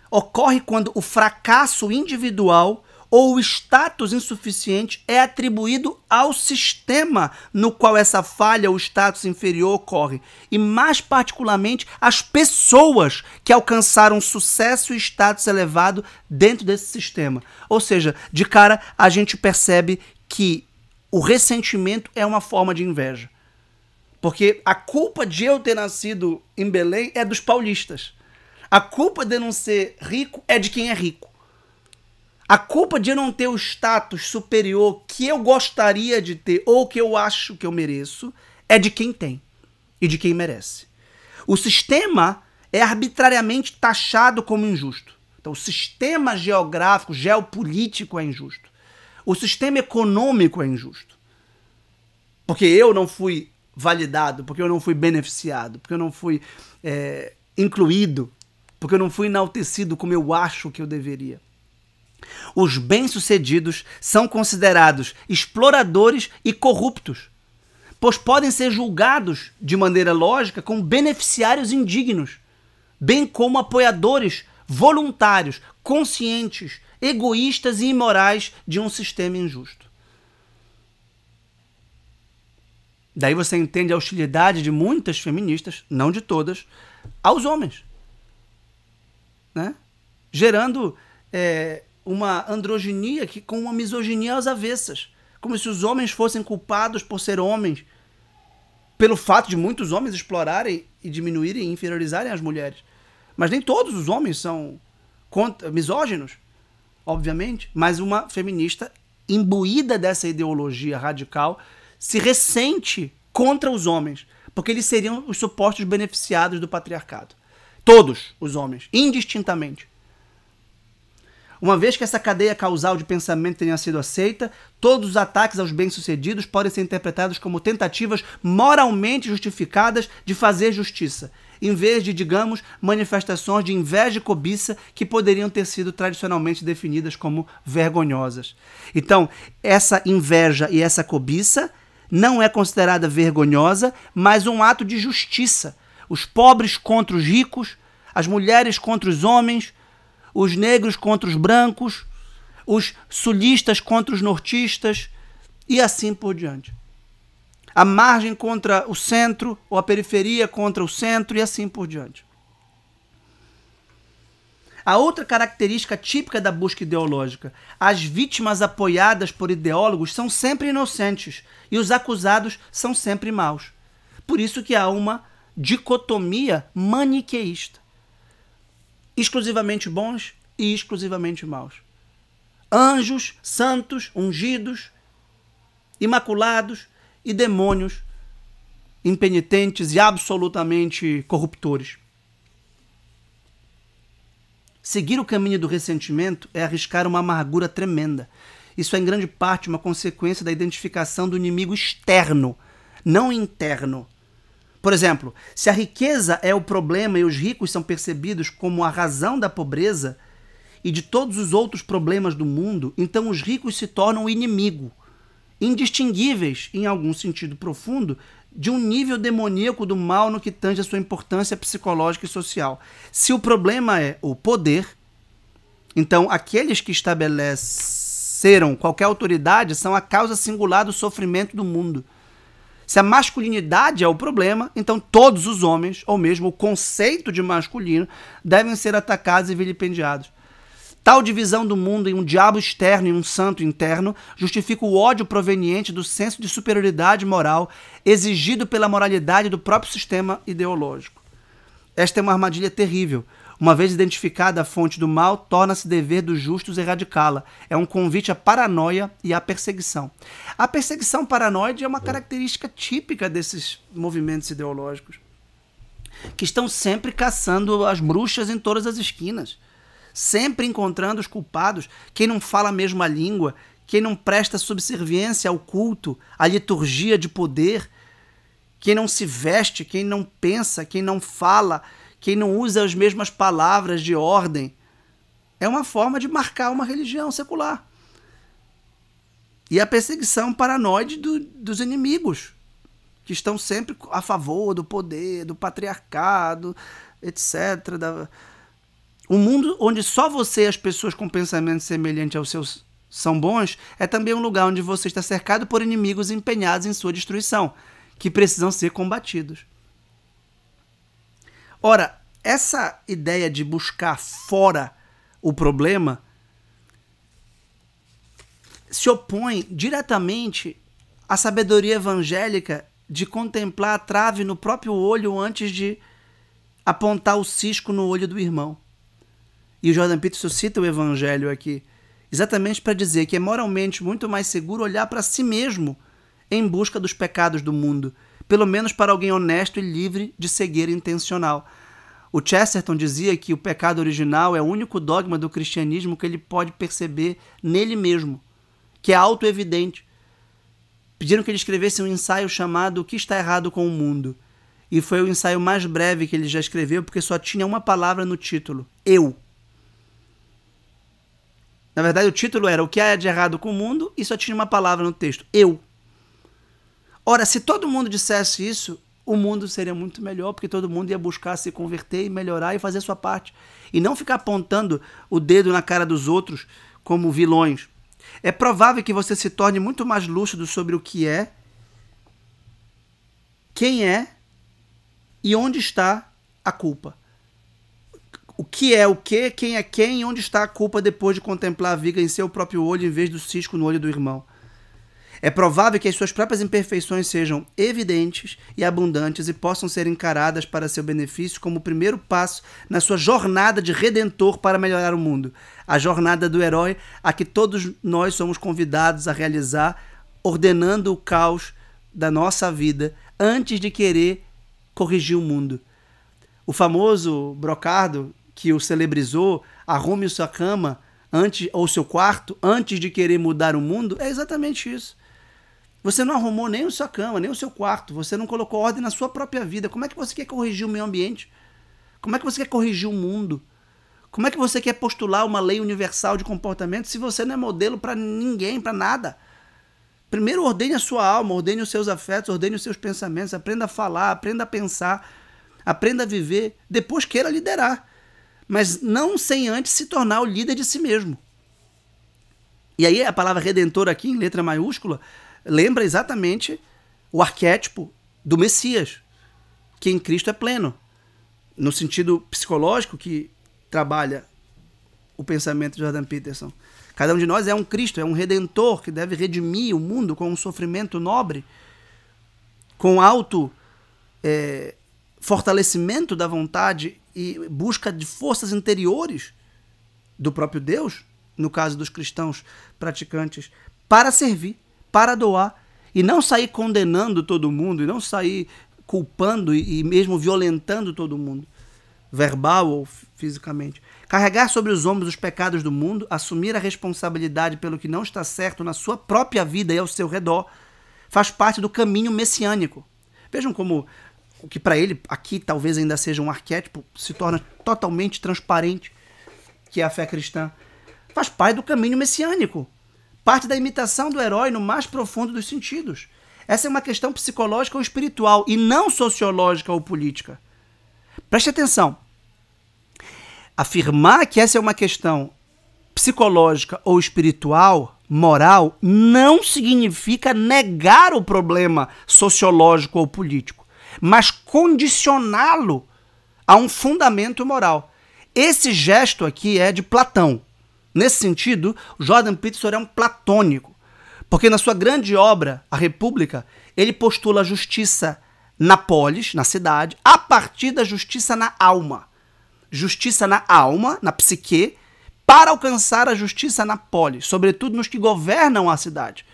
ocorre quando o fracasso individual ou o status insuficiente é atribuído ao sistema no qual essa falha ou status inferior ocorre, e mais particularmente às pessoas que alcançaram sucesso e status elevado dentro desse sistema. Ou seja, de cara a gente percebe que o ressentimento é uma forma de inveja. Porque a culpa de eu ter nascido em Belém é dos paulistas. A culpa de eu não ser rico é de quem é rico. A culpa de eu não ter o status superior que eu gostaria de ter ou que eu acho que eu mereço é de quem tem e de quem merece. O sistema é arbitrariamente taxado como injusto. Então, o sistema geográfico, geopolítico é injusto. O sistema econômico é injusto. Porque eu não fui validado, porque eu não fui beneficiado, porque eu não fui incluído, porque eu não fui enaltecido como eu acho que eu deveria. Os bem-sucedidos são considerados exploradores e corruptos, pois podem ser julgados de maneira lógica como beneficiários indignos, bem como apoiadores voluntários, conscientes, egoístas e imorais de um sistema injusto. Daí você entende a hostilidade de muitas feministas, não de todas, aos homens, né? Gerando uma androginia com uma misoginia às avessas, como se os homens fossem culpados por ser homens, pelo fato de muitos homens explorarem e diminuírem e inferiorizarem as mulheres. Mas nem todos os homens são misóginos, obviamente, mas uma feminista imbuída dessa ideologia radical se ressente contra os homens, porque eles seriam os supostos beneficiados do patriarcado. Todos os homens, indistintamente. Uma vez que essa cadeia causal de pensamento tenha sido aceita, todos os ataques aos bem-sucedidos podem ser interpretados como tentativas moralmente justificadas de fazer justiça, em vez de, digamos, manifestações de inveja e cobiça que poderiam ter sido tradicionalmente definidas como vergonhosas. Então, essa inveja e essa cobiça não é considerada vergonhosa, mas um ato de justiça. Os pobres contra os ricos, as mulheres contra os homens, os negros contra os brancos, os sulistas contra os nortistas e assim por diante. A margem contra o centro, ou a periferia contra o centro e assim por diante. A outra característica típica da busca ideológica: as vítimas apoiadas por ideólogos são sempre inocentes e os acusados são sempre maus. Por isso que há uma dicotomia maniqueísta. exclusivamente bons e exclusivamente maus. Anjos, santos, ungidos, imaculados e demônios impenitentes e absolutamente corruptores. Seguir o caminho do ressentimento é arriscar uma amargura tremenda. Isso é em grande parte uma consequência da identificação do inimigo externo, não interno. Por exemplo, se a riqueza é o problema e os ricos são percebidos como a razão da pobreza e de todos os outros problemas do mundo, então os ricos se tornam o inimigo, indistinguíveis, em algum sentido profundo, de um nível demoníaco do mal no que tange a sua importância psicológica e social. Se o problema é o poder, então aqueles que estabeleceram qualquer autoridade são a causa singular do sofrimento do mundo. Se a masculinidade é o problema, então todos os homens, ou mesmo o conceito de masculino, devem ser atacados e vilipendiados. Tal divisão do mundo em um diabo externo e um santo interno justifica o ódio proveniente do senso de superioridade moral exigido pela moralidade do próprio sistema ideológico. Esta é uma armadilha terrível. Uma vez identificada a fonte do mal, torna-se dever dos justos erradicá-la. É um convite à paranoia e à perseguição. A perseguição paranoide é uma característica típica desses movimentos ideológicos, que estão sempre caçando as bruxas em todas as esquinas, sempre encontrando os culpados, quem não fala a mesma língua, quem não presta subserviência ao culto, à liturgia de poder, quem não se veste, quem não pensa, quem não fala, quem não usa as mesmas palavras de ordem. É uma forma de marcar uma religião secular. E a perseguição paranoide dos inimigos, que estão sempre a favor do poder, do patriarcado, etc., um mundo onde só você e as pessoas com pensamento semelhante aos seus são bons é também um lugar onde você está cercado por inimigos empenhados em sua destruição, que precisam ser combatidos. Ora, essa ideia de buscar fora o problema se opõe diretamente à sabedoria evangélica de contemplar a trave no próprio olho antes de apontar o cisco no olho do irmão. E o Jordan Peterson cita o evangelho aqui, exatamente para dizer que é moralmente muito mais seguro olhar para si mesmo em busca dos pecados do mundo, pelo menos para alguém honesto e livre de cegueira intencional. O Chesterton dizia que o pecado original é o único dogma do cristianismo que ele pode perceber nele mesmo, que é auto-evidente. Pediram que ele escrevesse um ensaio chamado O que está errado com o mundo? E foi o ensaio mais breve que ele já escreveu, porque só tinha uma palavra no título: eu. Na verdade, o título era O que há de errado com o mundo, e só tinha uma palavra no texto: eu. Ora, se todo mundo dissesse isso, o mundo seria muito melhor, porque todo mundo ia buscar se converter e melhorar e fazer a sua parte. E não ficar apontando o dedo na cara dos outros como vilões. É provável que você se torne muito mais lúcido sobre o que é, quem é e onde está a culpa. O que é o que, quem é quem e onde está a culpa depois de contemplar a viga em seu próprio olho em vez do cisco no olho do irmão. É provável que as suas próprias imperfeições sejam evidentes e abundantes e possam ser encaradas para seu benefício como o primeiro passo na sua jornada de redentor para melhorar o mundo. A jornada do herói a que todos nós somos convidados a realizar, ordenando o caos da nossa vida antes de querer corrigir o mundo. O famoso Brocardo, que o celebrizou, arrume sua cama ou seu quarto antes de querer mudar o mundo, é exatamente isso. Você não arrumou nem a sua cama, nem o seu quarto, você não colocou ordem na sua própria vida. Como é que você quer corrigir o meio ambiente? Como é que você quer corrigir o mundo? Como é que você quer postular uma lei universal de comportamento se você não é modelo para ninguém, para nada? Primeiro ordene a sua alma, ordene os seus afetos, ordene os seus pensamentos, aprenda a falar, aprenda a pensar, aprenda a viver, depois queira liderar. Mas não sem antes se tornar o líder de si mesmo. E aí a palavra redentor aqui, em letra maiúscula, lembra exatamente o arquétipo do Messias, que em Cristo é pleno, no sentido psicológico que trabalha o pensamento de Jordan Peterson. Cada um de nós é um Cristo, é um redentor que deve redimir o mundo com um sofrimento nobre, com fortalecimento da vontade e busca de forças interiores do próprio Deus, no caso dos cristãos praticantes, para servir, para doar, e não sair condenando todo mundo, e não sair culpando e mesmo violentando todo mundo, verbal ou fisicamente. Carregar sobre os ombros os pecados do mundo, assumir a responsabilidade pelo que não está certo na sua própria vida e ao seu redor, faz parte do caminho messiânico. Vejam como o que para ele, aqui talvez ainda seja um arquétipo, se torna totalmente transparente, que é a fé cristã. Faz parte do caminho messiânico. Parte da imitação do herói no mais profundo dos sentidos. Essa é uma questão psicológica ou espiritual, e não sociológica ou política. Preste atenção. Afirmar que essa é uma questão psicológica ou espiritual, moral, não significa negar o problema sociológico ou político, mas condicioná-lo a um fundamento moral. Esse gesto aqui é de Platão. Nesse sentido, Jordan Peterson é um platônico, porque na sua grande obra, A República, ele postula a justiça na polis, na cidade, a partir da justiça na alma. Justiça na alma, na psique, para alcançar a justiça na polis, sobretudo nos que governam a cidade.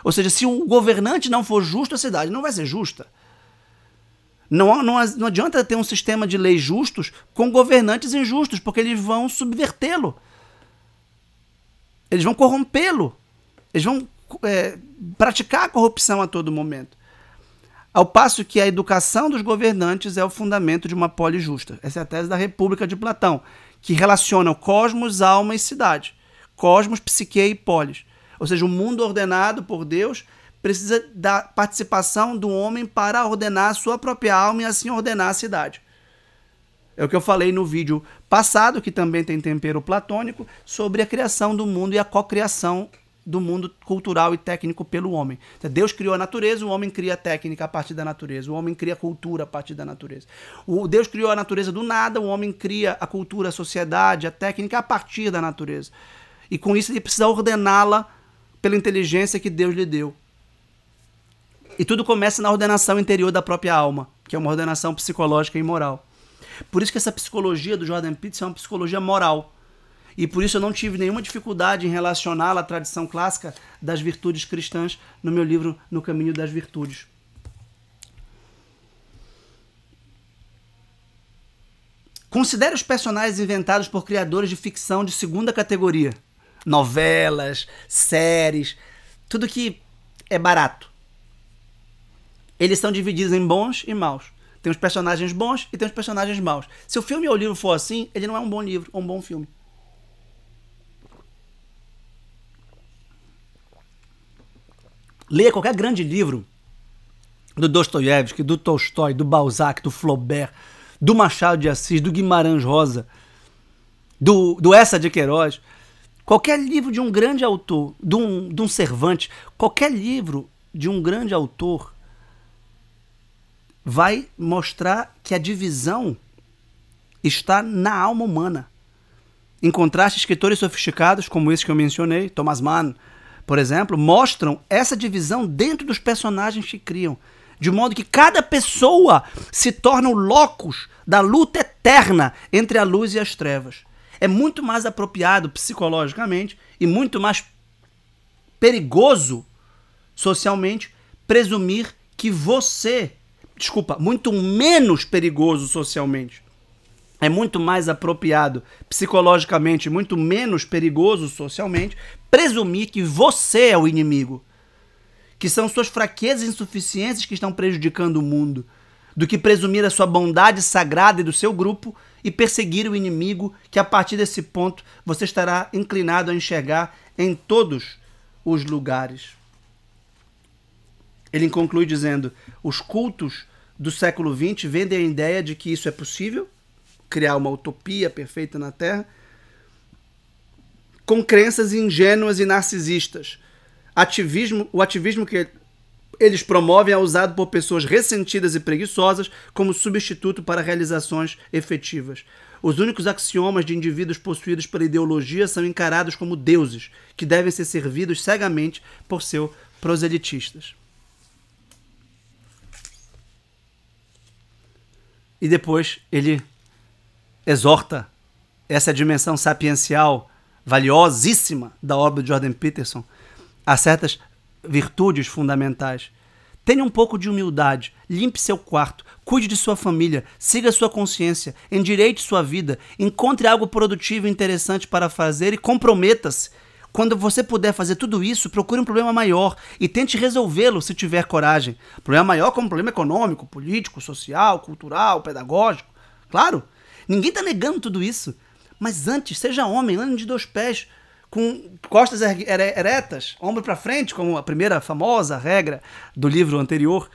Ou seja, se o governante não for justo, a cidade não vai ser justa. Não adianta ter um sistema de leis justos com governantes injustos, porque eles vão subvertê-lo. Eles vão corrompê-lo. Eles vão praticar a corrupção a todo momento. Ao passo que a educação dos governantes é o fundamento de uma polis justa. Essa é a tese da República de Platão, que relaciona o cosmos, alma e cidade. Cosmos, psique e polis. Ou seja, o mundo ordenado por Deus precisa da participação do homem para ordenar a sua própria alma e assim ordenar a cidade. É o que eu falei no vídeo passado, que também tem tempero platônico, sobre a criação do mundo e a cocriação do mundo cultural e técnico pelo homem. Então, Deus criou a natureza, o homem cria a técnica a partir da natureza, o homem cria a cultura a partir da natureza. Deus criou a natureza do nada, o homem cria a cultura, a sociedade, a técnica a partir da natureza. E com isso ele precisa ordená-la pela inteligência que Deus lhe deu. E tudo começa na ordenação interior da própria alma, que é uma ordenação psicológica e moral. Por isso que essa psicologia do Jordan Peterson é uma psicologia moral. E por isso eu não tive nenhuma dificuldade em relacioná-la à tradição clássica das virtudes cristãs no meu livro No Caminho das Virtudes. Considere os personagens inventados por criadores de ficção de segunda categoria. Novelas, séries, tudo que é barato. Eles são divididos em bons e maus. Tem os personagens bons e tem os personagens maus. Se o filme ou o livro for assim, ele não é um bom livro ou um bom filme. Leia qualquer grande livro do Dostoiévski, do Tolstói, do Balzac, do Flaubert, do Machado de Assis, do Guimarães Rosa, do Eça de Queiroz, qualquer livro de um grande autor, de um Cervantes, qualquer livro de um grande autor vai mostrar que a divisão está na alma humana. Em contraste, escritores sofisticados, como esse que eu mencionei, Thomas Mann, por exemplo, mostram essa divisão dentro dos personagens que criam, de modo que cada pessoa se torna o locus da luta eterna entre a luz e as trevas. É muito mais apropriado psicologicamente e muito mais perigoso socialmente presumir que muito menos perigoso socialmente. É muito mais apropriado psicologicamente, muito menos perigoso socialmente, presumir que você é o inimigo, que são suas fraquezas e insuficiências que estão prejudicando o mundo, do que presumir a sua bondade sagrada e do seu grupo e perseguir o inimigo, que a partir desse ponto você estará inclinado a enxergar em todos os lugares. Ele conclui dizendo: os cultos do século XX vendem a ideia de que isso é possível, criar uma utopia perfeita na Terra, com crenças ingênuas e narcisistas. O ativismo que eles promovem é usado por pessoas ressentidas e preguiçosas como substituto para realizações efetivas. Os únicos axiomas de indivíduos possuídos pela ideologia são encarados como deuses, que devem ser servidos cegamente por seus proselitistas. E depois ele exorta, essa é a dimensão sapiencial valiosíssima da obra de Jordan Peterson, a certas virtudes fundamentais. Tenha um pouco de humildade, limpe seu quarto, cuide de sua família, siga sua consciência, endireite sua vida, encontre algo produtivo e interessante para fazer e comprometa-se. Quando você puder fazer tudo isso, procure um problema maior e tente resolvê-lo se tiver coragem. Problema maior como problema econômico, político, social, cultural, pedagógico. Claro, ninguém está negando tudo isso. Mas antes, seja homem, ande de 2 pés, com costas eretas, ombro para frente, como a primeira famosa regra do livro anterior.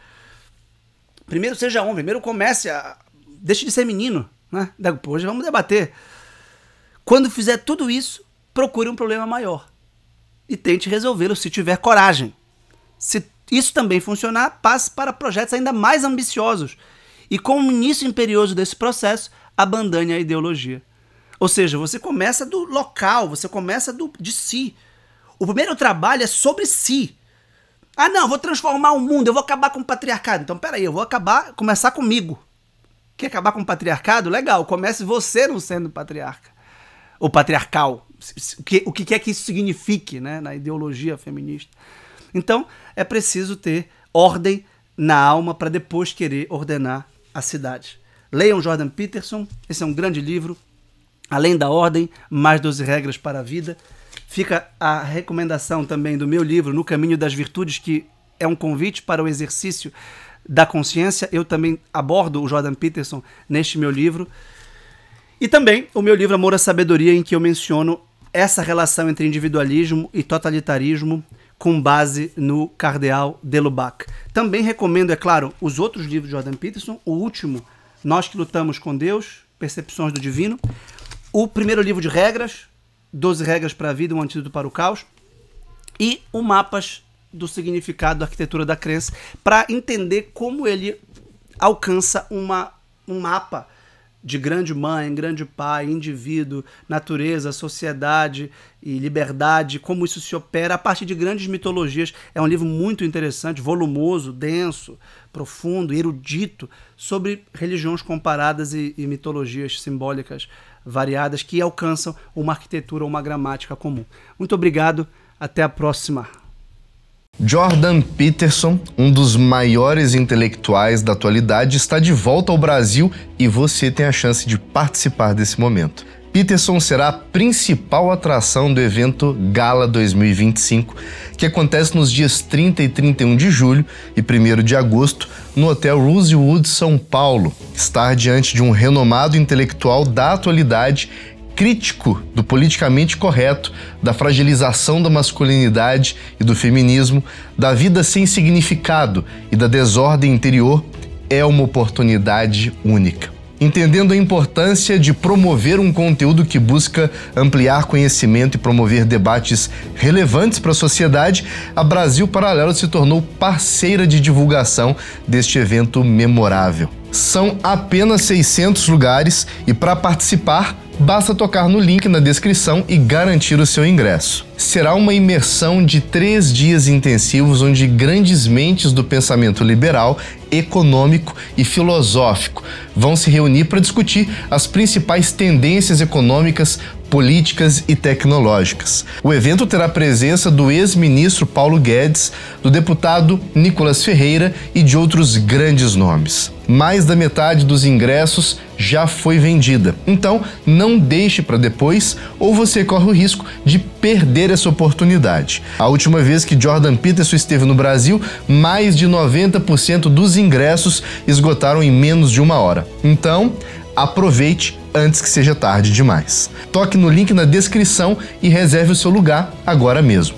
Primeiro seja homem, primeiro comece a... Deixe de ser menino, né? Depois vamos debater. Quando fizer tudo isso, procure um problema maior e tente resolvê-lo se tiver coragem. Se isso também funcionar, passe para projetos ainda mais ambiciosos e com o início imperioso desse processo, abandone a ideologia. Ou seja, você começa do local, você começa de si. O primeiro trabalho é sobre si. Ah, não, vou transformar o mundo, eu vou acabar com o patriarcado. Então, peraí, eu vou começar comigo. Quer acabar com o patriarcado? Legal, comece você não sendo patriarca. Ou patriarcal. O que quer que isso signifique, né, na ideologia feminista. Então, é preciso ter ordem na alma para depois querer ordenar a cidade. Leiam Jordan Peterson, esse é um grande livro. Além da ordem, mais 12 regras para a vida. Fica a recomendação também do meu livro, No Caminho das Virtudes, que é um convite para o exercício da consciência. Eu também abordo o Jordan Peterson neste meu livro. E também o meu livro Amor à Sabedoria, em que eu menciono essa relação entre individualismo e totalitarismo com base no Cardeal de Lubac. Também recomendo, é claro, os outros livros de Jordan Peterson. O último, Nós que Lutamos com Deus, Percepções do Divino. O primeiro livro de regras, 12 regras para a vida, um antídoto para o caos. E o Mapas do Significado da Arquitetura da Crença, para entender como ele alcança um mapa de grande mãe, grande pai, indivíduo, natureza, sociedade e liberdade, como isso se opera a partir de grandes mitologias. É um livro muito interessante, volumoso, denso, profundo, erudito, sobre religiões comparadas e mitologias simbólicas variadas que alcançam uma arquitetura ou uma gramática comum. Muito obrigado, até a próxima.
Jordan Peterson, um dos maiores intelectuais da atualidade, está de volta ao Brasil e você tem a chance de participar desse momento. Peterson será a principal atração do evento Gala 2025, que acontece nos dias 30 e 31 de julho e 1º de agosto no Hotel Rosewood, São Paulo. Estar diante de um renomado intelectual da atualidade, crítico do politicamente correto, da fragilização da masculinidade e do feminismo, da vida sem significado e da desordem interior, é uma oportunidade única. Entendendo a importância de promover um conteúdo que busca ampliar conhecimento e promover debates relevantes para a sociedade, a Brasil Paralelo se tornou parceira de divulgação deste evento memorável. São apenas 600 lugares e, para participar, basta tocar no link na descrição e garantir o seu ingresso. Será uma imersão de 3 dias intensivos onde grandes mentes do pensamento liberal, econômico e filosófico vão se reunir para discutir as principais tendências econômicas, políticas e tecnológicas. O evento terá a presença do ex-ministro Paulo Guedes, do deputado Nicolas Ferreira e de outros grandes nomes. Mais da metade dos ingressos já foi vendida. Então, não deixe para depois ou você corre o risco de perder essa oportunidade. A última vez que Jordan Peterson esteve no Brasil, mais de 90% dos ingressos esgotaram em menos de 1 hora. Então, aproveite antes que seja tarde demais. Toque no link na descrição e reserve o seu lugar agora mesmo.